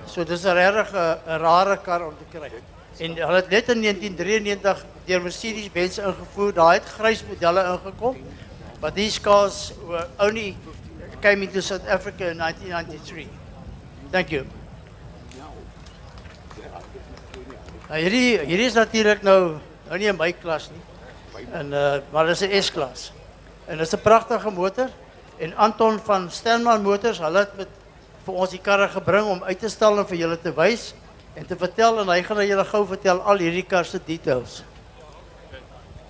so dis 'n regtig 'n rare kar om te kry. En hulle het net in 1993 deur Mercedes-Benz ingevoer. Daar het grys modelle ingekom. But these cars were only came into South Africa in 1993. Thank you. Nou, hierdie is natuurlijk nou nie in my klas nie. En, maar dit is 'n S-klas. En dit is 'n pragtige motor. En Anton van Stenman Motors, hulle het vir ons die karre gebring om uit te stal en vir julle te wys en te vertel en hy gaan julle gou vertel al hierdie kar se details.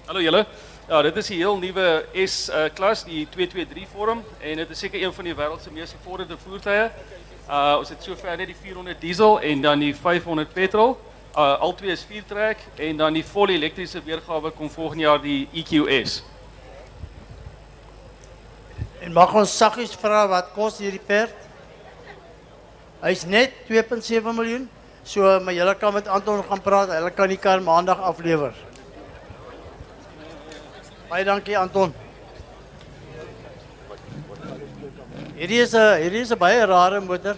Hallo julle. Ja, dit is die heel nuwe S-klas, die 223 vorm en dit is seker een van die wêreld se mees gevorderde voertuie. Ons het sover net die 400 diesel en dan die 500 petrol. Albei is 4-trek en dan die volle elektriese weergawe kom volgende jaar die EQS. En mag ons saggies vra wat kos hierdie perd? Hy's net 2.7 miljoen. So maar julle kan met Anton gaan praat. Hulle kan die kar maandag aflewer. Baie dankie Anton. Hierdie is 'n baie rare motor.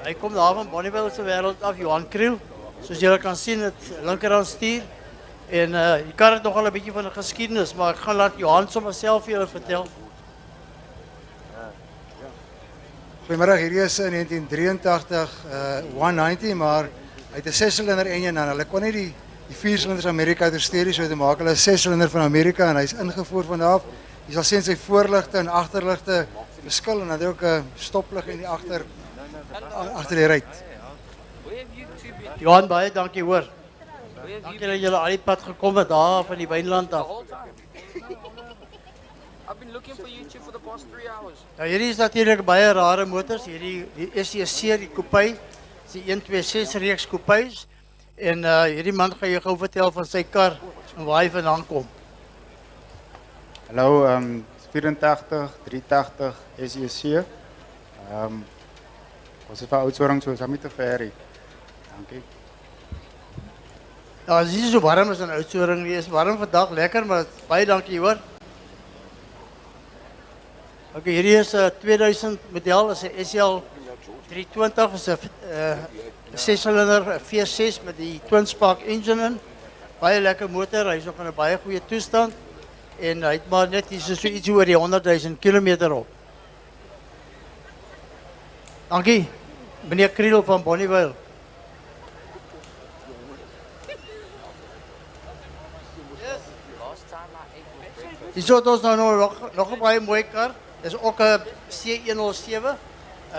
Hy kom daar van Bonneville se wêreld af, Johan Kriel. Soos julle kan sien, het linkerhand stuur. En die kar het nogal 'n bietjie van 'n geskiedenis, maar ek gaan laat Johan sommer self vir julle vertel. Goeiemôre, hierdie is 'n 1983 190, maar hy het 'n 6-silinder enjin en hulle kon nie die 4-silinders Amerika uitstuur, so dit maak hulle 'n 6-silinder van Amerika en hy's ingevoer van daar af. Jy sal sien sy voorligte en agterligte verskil en dan ook 'n stoplig in die agter die ruit. Johan, baie dankie hoor. Dankie dat julle al die pad gekom het daar van die Wynland af. I've been looking for you two for the past 3 hours. Nou hierdie is natuurlik baie rare motors. Hierdie SEC, die coupe, die 126 reeks coupes. En hierdie man gaan jou gou vertel van sy kar en waar hy vandaan kom. Hallo, 84, 380 SEC. Ons is van Oudtshoorn, so is hom nie te ver nie. Dankie. Ja, het is nie so warm as in Oudtshoorn nie. Is warm vandag, lekker, maar baie dankie hoor. Okay, hierdie is 'n 2000 model, is 'n SL 320, is 'n 6-silinder V6 met die twin spark engine in. Baie lekker motor, hy is nog in 'n baie goeie toestand en hy het maar net so iets oor die 100.000 km op. Dankie, meneer Kriel van Bonneville. Hier het ons nou nog 'n baie mooi kar. Dis ook 'n C107.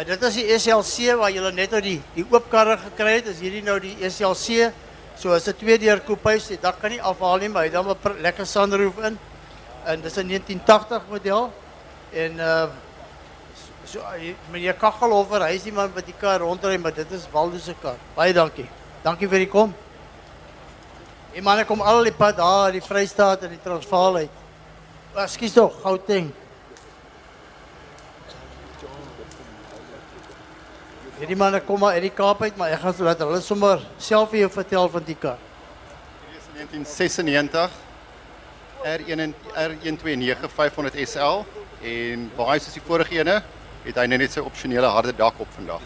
Dit is die SLC waar jy net nou die oop karre gekry het. Is hierdie nou die SLC. So is 'n 2-deur coupe, die dak kan nie afhaal nie, maar hy het dan 'n lekker sunroof in. En dis 'n 1980 model. En so meneer Kachelhofer, hy is die man wat die kar rondry, maar dit is Waldo se kar. Baie dankie. Dankie vir die kom. Die manne kom al die pad daar, die Vrystaat en die Transvaal uit. Ekskuus tog, Gauteng. Hierdie manne kom maar uit die Kaap uit, maar ek gaan so laat hulle sommer self vir jou vertel van die kar. Dit is 1996 R129 500 SL en baie soos die vorige ene het hy net sy opsionele harde dak op vandag.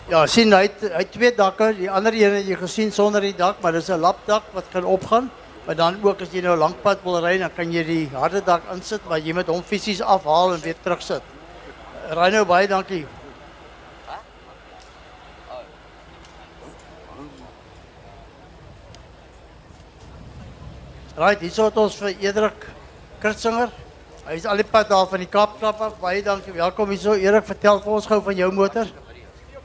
Ja, sien hy het twee dakke. Die ander een het jy gesien sonder die dak, maar dis 'n lapdak wat kan opgaan. Maar dan ook as jy nou lank pad wil ry, dan kan jy die harde dak insit, maar jy moet hom fisies afhaal en weer terugsit. Ry nou baie dankie. Right, hier het ons vir Erik Kurtsinger. Hy is al die pad daar van die Kaapklap af. Baie dankie. Welkom hierso. Erik, vertel vir ons gou van jou motor.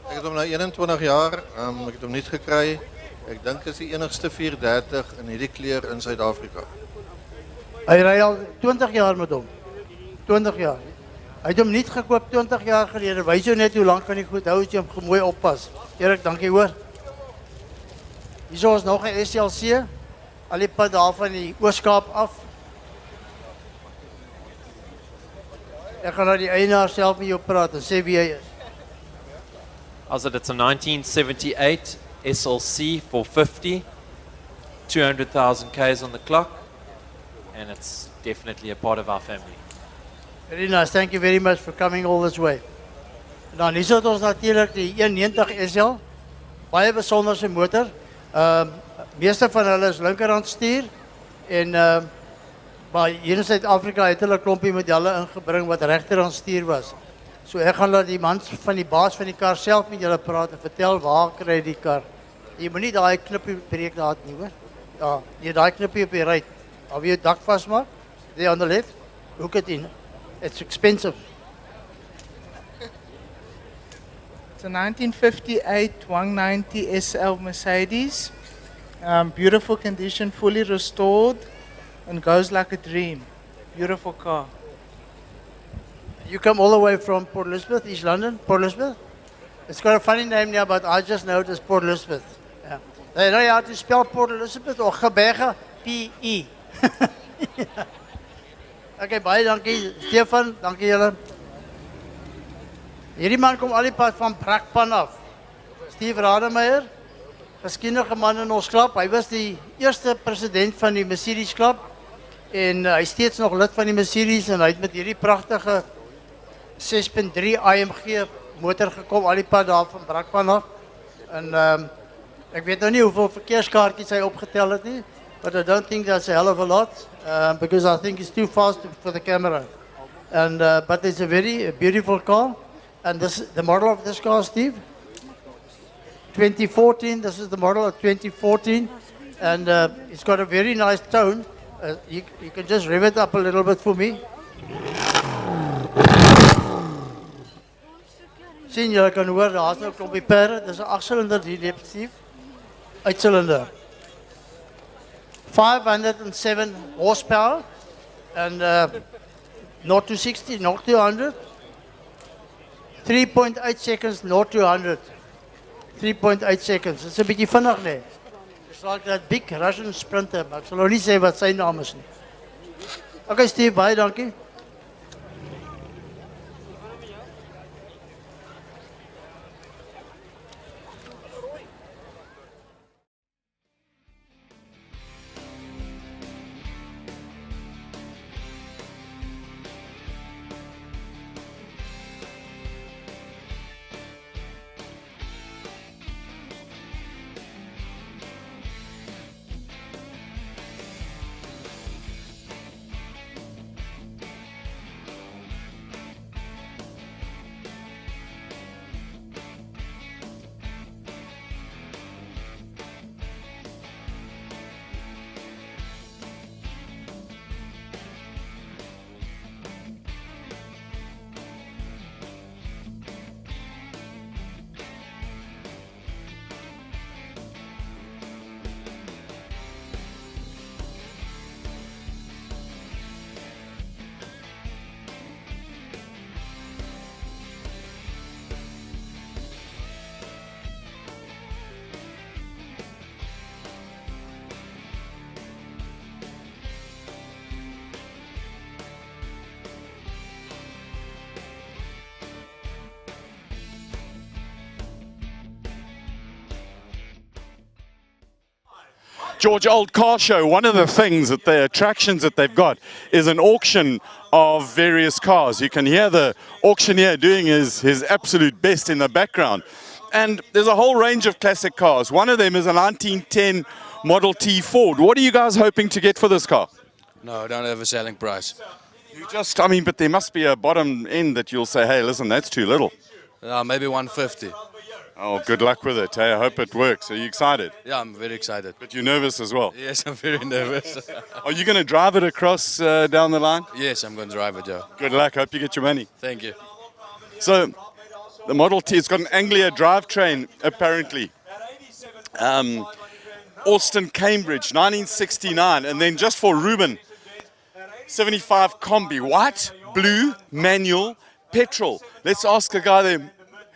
Ek het hom nou 21 jaar, ek het hom niet gekry. Ek dink is die enigste 430 in hierdie kleur in Suid-Afrika. Hy ry al 20 jaar met hom. 20 jaar. Hy het hom niet gekoop 20 jaar gelede. Wys jou net hoe lank kan die goed hou as jy hom mooi oppas. Erik, dankie hoor. Hierso is nog 'n SLC. Al die pad daar van die Ooskaap af. Ek gaan nou die eienaar self met jou praat en sê wie hy is. Also it's a 1978 SLC 450, 200,000 Ks on the clock, and it's definitely a part of our family. Very nice. Thank you very much for coming all this way. En dan hier het ons natuurlik die 190 SL. Baie besonderse motor. Meeste van hulle is linkerhand stuur en maar hier in Suid-Afrika het hulle 'n klompie modelle ingebring wat regterhand stuur was. So ek gaan laat die man van die baas van die kar self met julle praat en vertel waar kry die kar. Jy moenie daai knippie breek daar nie hoor. Ja, jy daai knippie op die ry. Al jy dak vasmaak, there on the left, hook it in. It's expensive. It's a 1958 190 SL Mercedes. Beautiful condition, fully restored, and goes like a dream. Beautiful car. You come all the way from Port Elizabeth, East London, Port Elizabeth? It's got a funny name now, but I just know it as Port Elizabeth. Yeah. They know how to spell Port Elizabeth or Gebege, P-E. Okay, baie dankie. Stefan, dankie julle. Hierdie man kom al die pad van Brakpan af. Steve Rademeier, geskiedenige man in ons klub. Hy was die eerste president van die Mercedes klub en hy is steeds nog lid van die Mercedes en hy het met hierdie pragtige 6.3 AMG motor gekom al die pad daar van Brakpan af. En ek weet nou nie hoeveel verkeerskaartjies hy opgetel het nie, but I don't think that's a hell of a lot because I think it's too fast for the camera. And but it's a very beautiful car. And this the model of this car, Steve? 2014. This is the model of 2014, and it's got a very nice tone. You can just rev it up a little bit for me. Sien jy kan hoor daar's nou 'n klompie perde. Dis 'n 8-silinder die Steve. 8-cylinder. 507 horsepower and 0 to 60, 0 to 100. 3.8 seconds, 0 to 100. 3.8 seconds. It's a bietjie vinnig nee. It's like that big Russian sprinter, maar ek sal nou nie sê wat sy naam is nie. Okay, Steve, baie dankie. George Old Car Show, one of the things that the attractions that they've got is an auction of various cars. You can hear the auctioneer doing his absolute best in the background. And there's a whole range of classic cars. One of them is a 1910 Model T Ford. What are you guys hoping to get for this car? No, I don't have a selling price. You just, I mean, but there must be a bottom end that you'll say, hey, listen, that's too little. Maybe 150. Oh, good luck with it. Hey, I hope it works. Are you excited? Yeah, I'm very excited. But you're nervous as well? Yes, I'm very nervous. Are you going to drive it across down the line? Yes, I'm going to drive it, Joe. Good luck. Hope you get your money. Thank you. So, the Model T, it's got an Anglia drivetrain, apparently. Austin, Cambridge, 1969. And then just for Ruben, 75 Combi. White, blue, manual, petrol. Let's ask the guy there.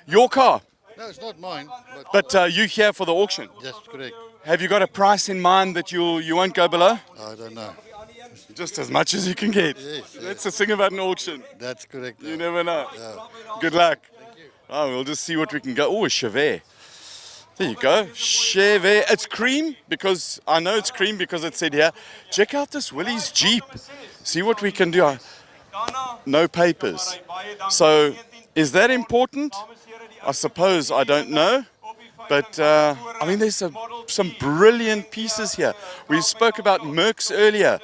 Your car? No, it's not mine. But you here for the auction? That's correct. Have you got a price in mind that you won't go below? I don't know. Just as much as you can get. Yes, That's the thing about an auction. That's correct. You never know. Good luck. Oh, we'll just see what we can go. Oh, a Chevette. There you go. Chevette. It's cream because I know it's cream because it said here. Check out this Willie's Jeep. See what we can do. No papers. So is that important? I suppose I don't know. But I mean, there's some brilliant pieces here. We spoke about Mercs earlier.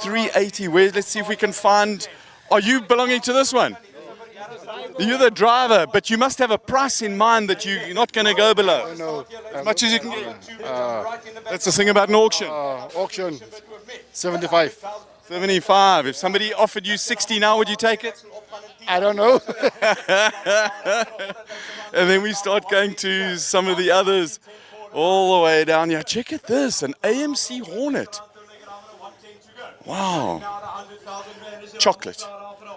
380. Let's see if we can find. Are you belonging to this one? You're the driver, but you must have a price in mind that you're not going to go below. No. As much as you can get. That's the thing about an auction. Auction, 75. 75. If somebody offered you 60 now, would you take it? I don't know. And then we start going to some of the others all the way down here. Check at this, an AMC Hornet. Wow. Chocolate.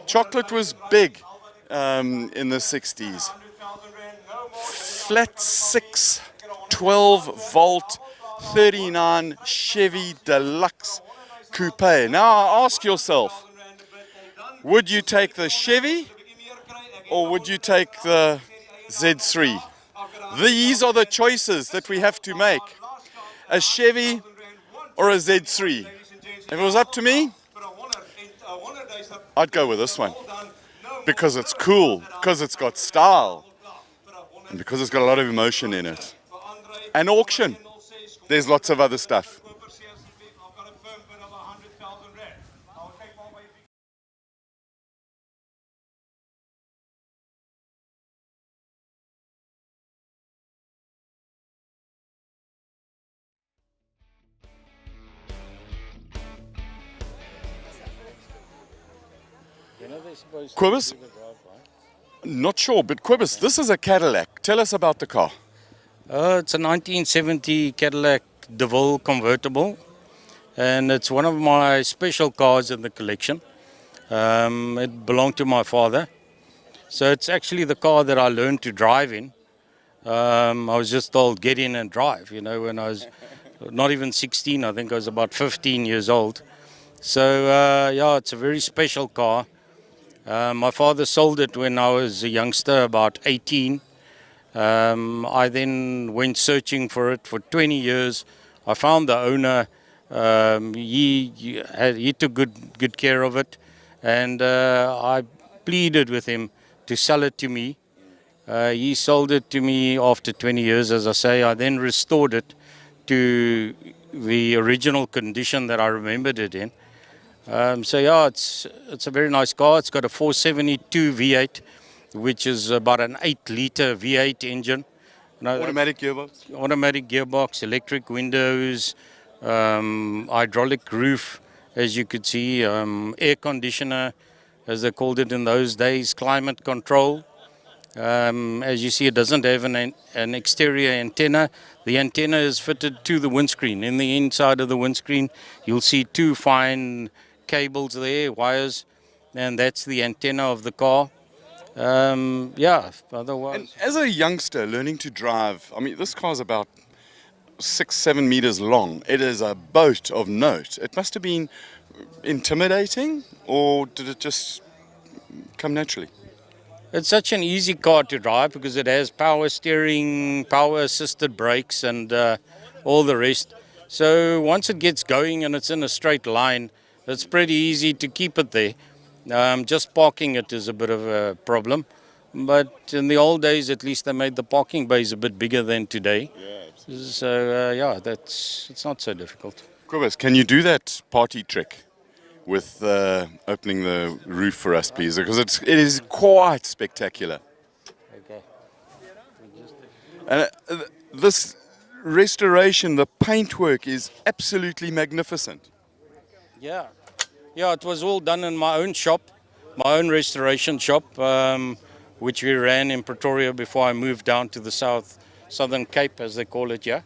Chocolate was big in the 60s. Flat 6, 12 volt, 39 Chevy Deluxe Coupe. Now ask yourself, would you take the Chevy or would you take the Z3? These are the choices that we have to make. A Chevy or a Z3. If it was up to me, I'd go with this one. Because it's cool, because it's got style, and because it's got a lot of emotion in it. An auction. There's lots of other stuff. Quibus? Not sure, but Quibus, this is a Cadillac. Tell us about the car. It's a 1970 Cadillac DeVille convertible, and it's one of my special cars in the collection. It belonged to my father, so it's actually the car that I learned to drive in. I was just told, get in and drive, you know, when I was not even 16, I think I was about 15 years old. So, yeah, it's a very special car. My father sold it when I was a youngster, about 18. I then went searching for it for 20 years. I found the owner. He took good care of it, and I pleaded with him to sell it to me. He sold it to me after 20 years, as I say. I then restored it to the original condition that I remembered it in. So yeah, it's a very nice car. It's got a 472 V8, which is about an 8-liter V8 engine. Automatic gearbox? Automatic gearbox, electric windows, hydraulic roof, as you could see, air conditioner, as they called it in those days, climate control. As you see, it doesn't have an exterior antenna. The antenna is fitted to the windscreen. In the inside of the windscreen, you'll see two fine cables there, wires, and that's the antenna of the car. Yeah, otherwise. And as a youngster learning to drive, I mean, this car's about 6-7 meters long. It is a boat of note. It must have been intimidating, or did it just come naturally? It's such an easy car to drive because it has power steering, power assisted brakes, and all the rest. So once it gets going and it's in a straight line, it's pretty easy to keep it there. Just parking it is a bit of a problem. But in the old days, at least they made the parking bays a bit bigger than today. So yeah, it's not so difficult. Kobus, can you do that party trick with opening the roof for us, please? Because it is quite spectacular. Okay. And this restoration, the paintwork is absolutely magnificent. Yeah, it was all done in my own shop, my own restoration shop, which we ran in Pretoria before I moved down to the Southern Cape, as they call it, yeah.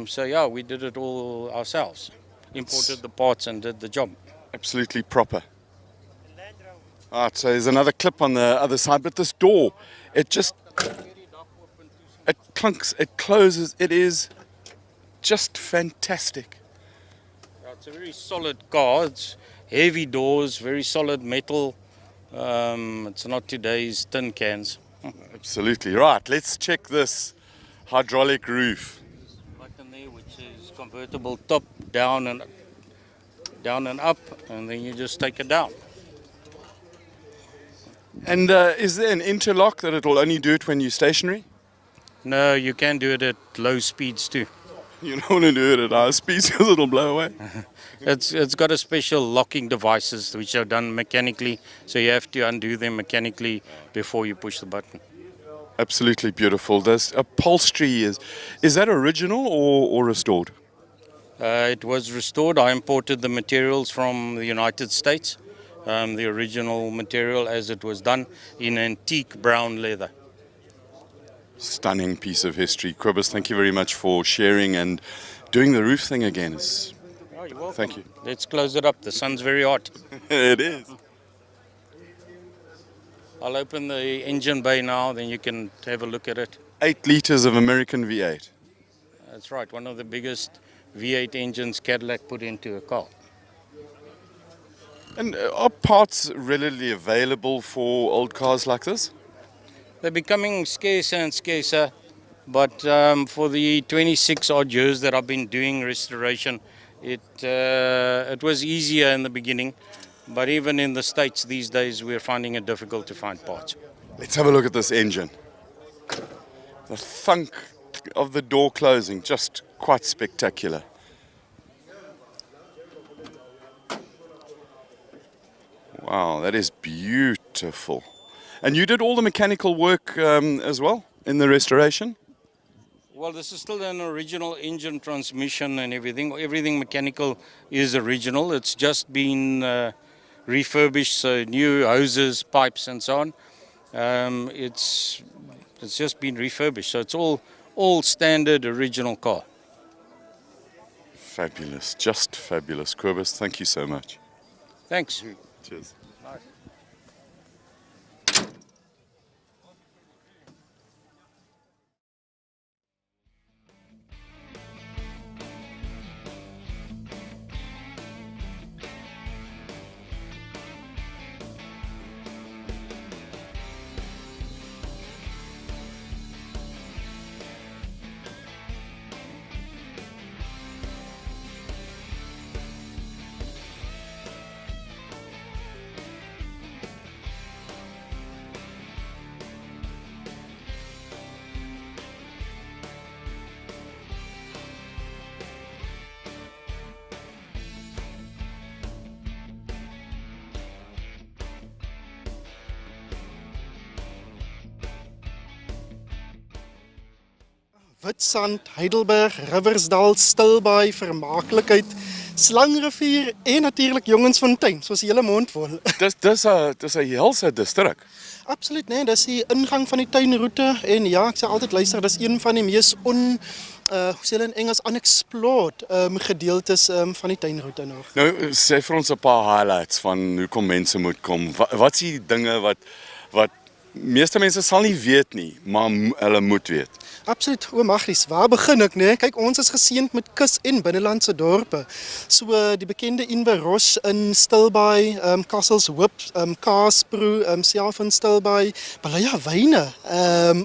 So yeah, we did it all ourselves, imported the parts and did the job. Absolutely proper. Alright, so there's another clip on the other side, but this door, it clunks, it closes, it is just fantastic. It's a very solid car. It's heavy doors, very solid metal. It's not today's tin cans. Absolutely. Right, let's check this hydraulic roof. Button there, which is convertible top, down and up, and then you just take it down. And is there an interlock that it will only do it when you're stationary? No, you can do it at low speeds too. You don't want to do it at high speeds because it'll blow away. It's got a special locking devices which are done mechanically, so you have to undo them mechanically before you push the button. Absolutely beautiful. This upholstery is that original or restored? It was restored. I imported the materials from the United States, the original material as it was done in antique brown leather. Stunning piece of history. Kobus, thank you very much for sharing and doing the roof thing again. Oh, you're welcome. Thank you. Let's close it up. The sun's very hot. It is. I'll open the engine bay now, then you can have a look at it. 8 liters of American V8. That's right, one of the biggest V8 engines Cadillac put into a car. And are parts readily available for old cars like this? They're becoming scarcer and scarcer, but for the 26 odd years that I've been doing restoration, it was easier in the beginning, but even in the States these days we're finding it difficult to find parts. Let's have a look at this engine. The thunk of the door closing, just quite spectacular. Wow, that is beautiful. And you did all the mechanical work as well in the restoration? Well, this is still an original engine transmission and everything. Everything mechanical is original. It's just been refurbished, so new hoses, pipes and so on. It's just been refurbished, so it's all standard original car. Fabulous, just fabulous. Kobus, thank you so much. Thanks. Cheers. Witstrand, Heidelberg, Riversdal, Stilbaai, Vermaaklikheid, Slangrivier en natuurlik Jongensfontein, soos die hele mond vol. Dis 'n helse distrik. Absoluut, nee, dis die ingang van die tuinroete en ja, ek sê altyd luister, dis een van die mees hoe sê hulle in Engels unexplored gedeeltes van die tuinroete nog. Nou, sê vir ons 'n paar highlights van hoekom mense moet kom. Wat is die dinge wat meeste mense sal nie weet nie, maar hulle moet weet? Absoluut, Magries, waar begin ek, nee? Kyk, ons is geseënd met kus en binnelandse dorpe. So die bekende Inveros in Stilbaai, Kasselshoop, Kaasproe, self in Stilbaai, Balaya Wyne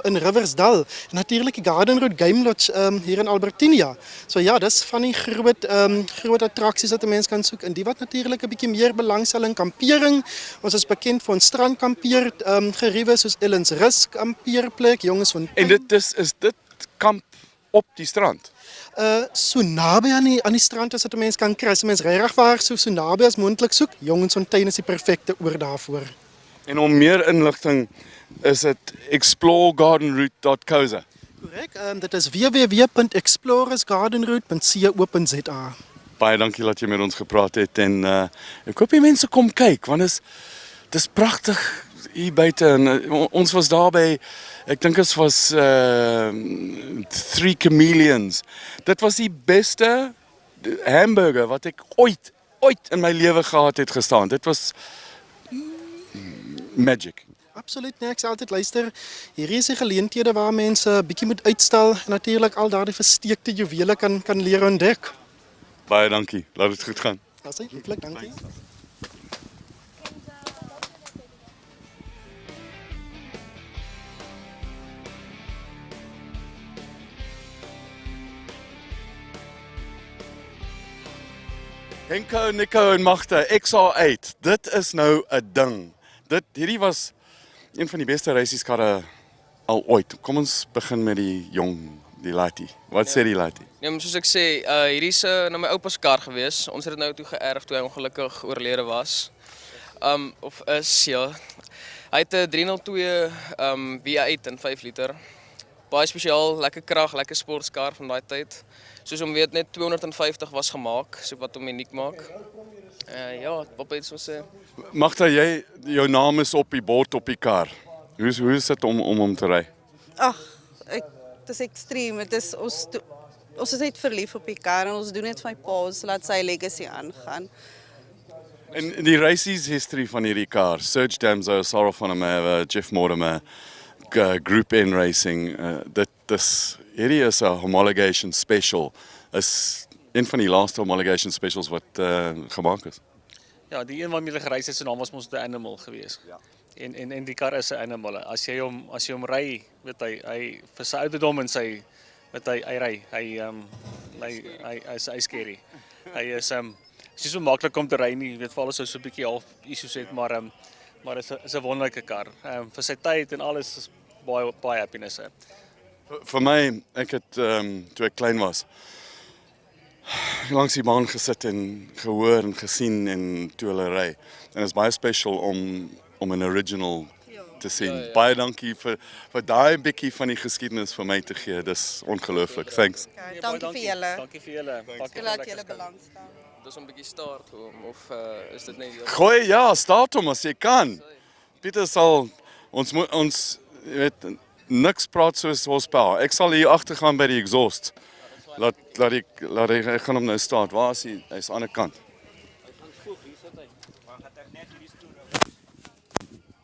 in Riversdal, en natuurlik die Garden Road Game Lodge hier in Albertinia. So ja, dis van die groot attraksies wat 'n mens kan soek, en die wat natuurlik 'n bietjie meer belangstel in kampering. Ons is bekend vir ons strandkampeer geriewe soos Ellens Risk, Ampeerplek, jongens van... En is dit kamp op die strand? So naby aan die strand as wat 'n mens kan kry. As 'n mens regtig waar so naby as moontlik soek, Jongensfontein is die perfekte oor daarvoor. En om meer inligting is dit exploregardenroute.co.za. Korrek, dit is www.explorersgardenroute.co.za. Baie dankie dat jy met ons gepraat het en ek hoop die mense kom kyk want dis pragtig hier buite en ons was daar by ek dink dit was Three Chameleons. Dit was die beste hamburger wat ek ooit in my lewe gehad het gestaan. Dit was magic. Absoluut, nee, ek sê altyd luister, hier is die geleenthede waar mense 'n bietjie moet uitstal en natuurlik al daardie versteekte juwele kan leer ontdek. Baie dankie. Laat dit goed gaan. Dis lieflik, dankie. Henko, Nico en Magda, XR8. Dit is nou 'n ding. Hierdie was een van die beste reisieskarre al ooit. Kom ons begin met die laaitie. Wat sê die laaitie? Ja, maar soos ek sê, hierdie is nou my oupa se kar gewees. Ons het dit nou toe geërf toe hy ongelukkig oorlede was. Of is, ja. Hy het 'n 302 V8 in 5 liter. Baie spesiaal, lekker krag, lekker sportskar van daai tyd. Soos om weet net 250 was gemaak, so wat hom uniek maak. Ja, wat het ons sê? Magda, jou naam is op die bord op die kar. Hoe is dit om hom te ry? Ag, dit is ekstreem. Dit is ons is net verlief op die kar en ons doen dit vir my pa, laat sy legacy aangaan. En die races history van hierdie kar, Serge Damso, Sarah van der Merwe, Jeff Mortimer, Group N Racing, hierdie is 'n homologation special. Is een van die laaste homologation specials wat gemaak is. Ja, die een waarmee hulle gereis het, sy naam was mos The Animal geweest. Ja. En die kar is 'n animal. As jy hom ry, weet hy vir sy ouderdom en sy weet hy ry. Hy is scary. Hy is nie so maklik om te ry nie, weet veral as hy so 'n bietjie half issues het, maar is 'n wonderlike kar. Vir sy tyd en alles is baie happiness. Vir my, ek het toe ek klein was, langs die baan gesit en gehoor en gesien en toe hulle ry. En dit is baie special om 'n original te sien. Ja. Baie dankie vir daai bietjie van die geskiedenis vir my te gee. Dis ongelooflik. Thanks. Okay, dankie vir julle. Dankie vir julle. Ek laat julle belangstel. Dis 'n bietjie start of is dit net Gooi start hom as jy kan. Pieter sal ons weet niks praat soos horsepower. Ek sal hier agter gaan by die exhaust. Laat ek gaan hom nou start. Waar is hy? Hy's aan die ander kant.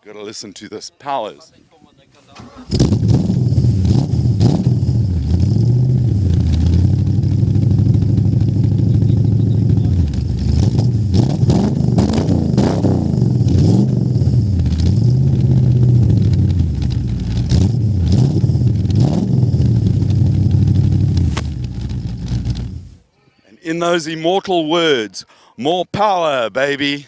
Gotta listen to this powers. And in those immortal words, more power, baby.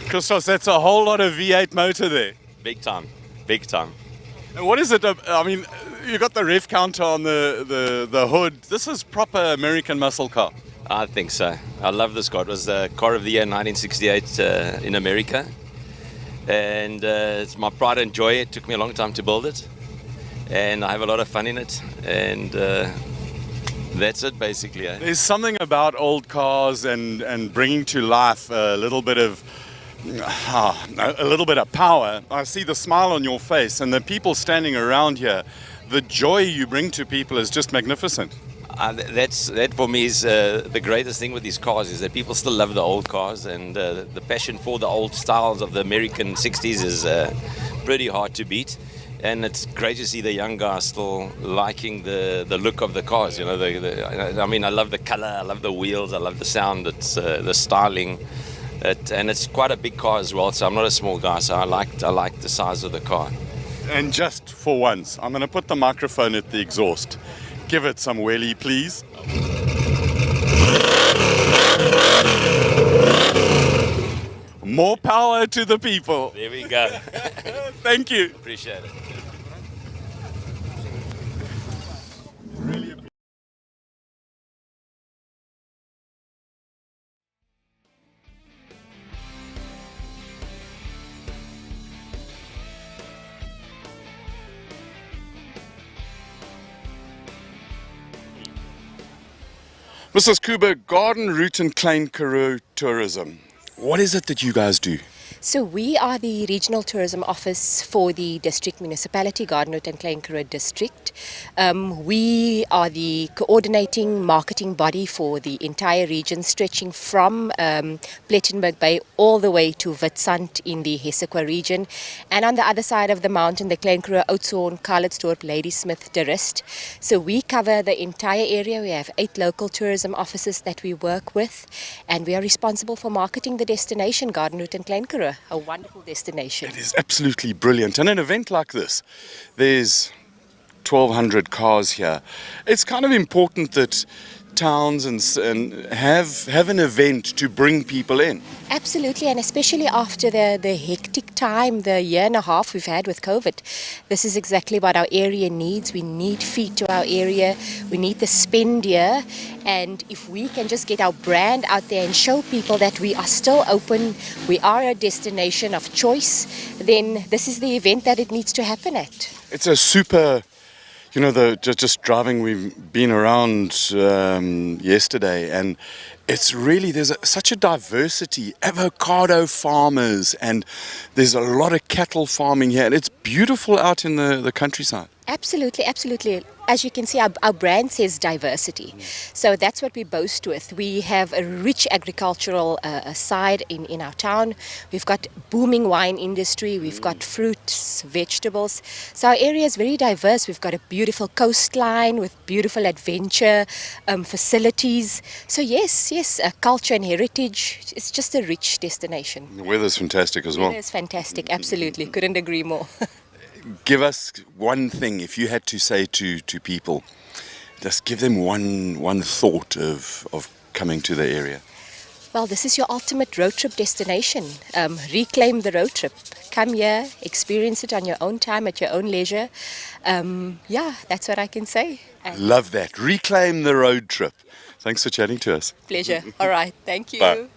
Christos, that's a whole lot of V8 motor there. Big time, big time. And what is it? I mean, you got the rev counter on the hood. This is proper American muscle car. I think so. I love this car. It was the car of the year in 1968 in America. And it's my pride and joy. It took me a long time to build it. And I have a lot of fun in it. And that's it, basically. There's something about old cars and bringing to life a little bit of power. I see the smile on your face and the people standing around here. The joy you bring to people is just magnificent. That for me is the greatest thing with these cars is that people still love the old cars, and the passion for the old styles of the American 60s is pretty hard to beat. And it's great to see the young guys still liking the look of the cars. You know, I mean, I love the color, I love the wheels, I love the sound, it's the styling. And it's quite a big car as well, so I'm not a small guy, so I like the size of the car. And just for once, I'm going to put the microphone at the exhaust. Give it some wheelie, please. More power to the people. There we go. Thank you. Appreciate it. Mrs. Kuba, Garden Route and Klein Karoo Tourism. What is it that you guys do? So we are the regional tourism office for the district municipality, Garden and Klein Karoo district. We are the coordinating marketing body for the entire region, stretching from Plettenberg Bay all the way to Witstrand in the Hessequa region. And on the other side of the mountain, the Klein Karoo, Oudtshoorn, Calitzdorp, Ladysmith, De Rust. So we cover the entire area. We have 8 local tourism offices that we work with, and we are responsible for marketing the destination, Garden and Klein Karoo. A wonderful destination. It is absolutely brilliant. And an event like this, there's 1,200 cars here. It's kind of important that towns and have an event to bring people in. Absolutely, and especially after the hectic time, the year and a half we've had with COVID. This is exactly what our area needs. We need feet to our area. We need the spend here. And if we can just get our brand out there and show people that we are still open, we are a destination of choice, then this is the event that it needs to happen at. It's a super... You know, just driving, we've been around yesterday, and it's really, there's such a diversity, avocado farmers, and there's a lot of cattle farming here, and it's beautiful out in the countryside. Absolutely, absolutely. As you can see, our brand says diversity. So that's what we boast with. We have a rich agricultural side in our town. We've got booming wine industry. We've got fruits, vegetables. So our area is very diverse. We've got a beautiful coastline with beautiful adventure facilities. So yes, culture and heritage. It's just a rich destination. The weather's fantastic as well. The weather's fantastic, absolutely. Couldn't agree more. Give us one thing, if you had to say to people, just give them one thought of coming to the area. Well, this is your ultimate road trip destination. Reclaim the road trip. Come here, experience it on your own time, at your own leisure. Yeah, that's what I can say. Love that. Reclaim the road trip. Thanks for chatting to us. Pleasure. All right. Thank you. Bye.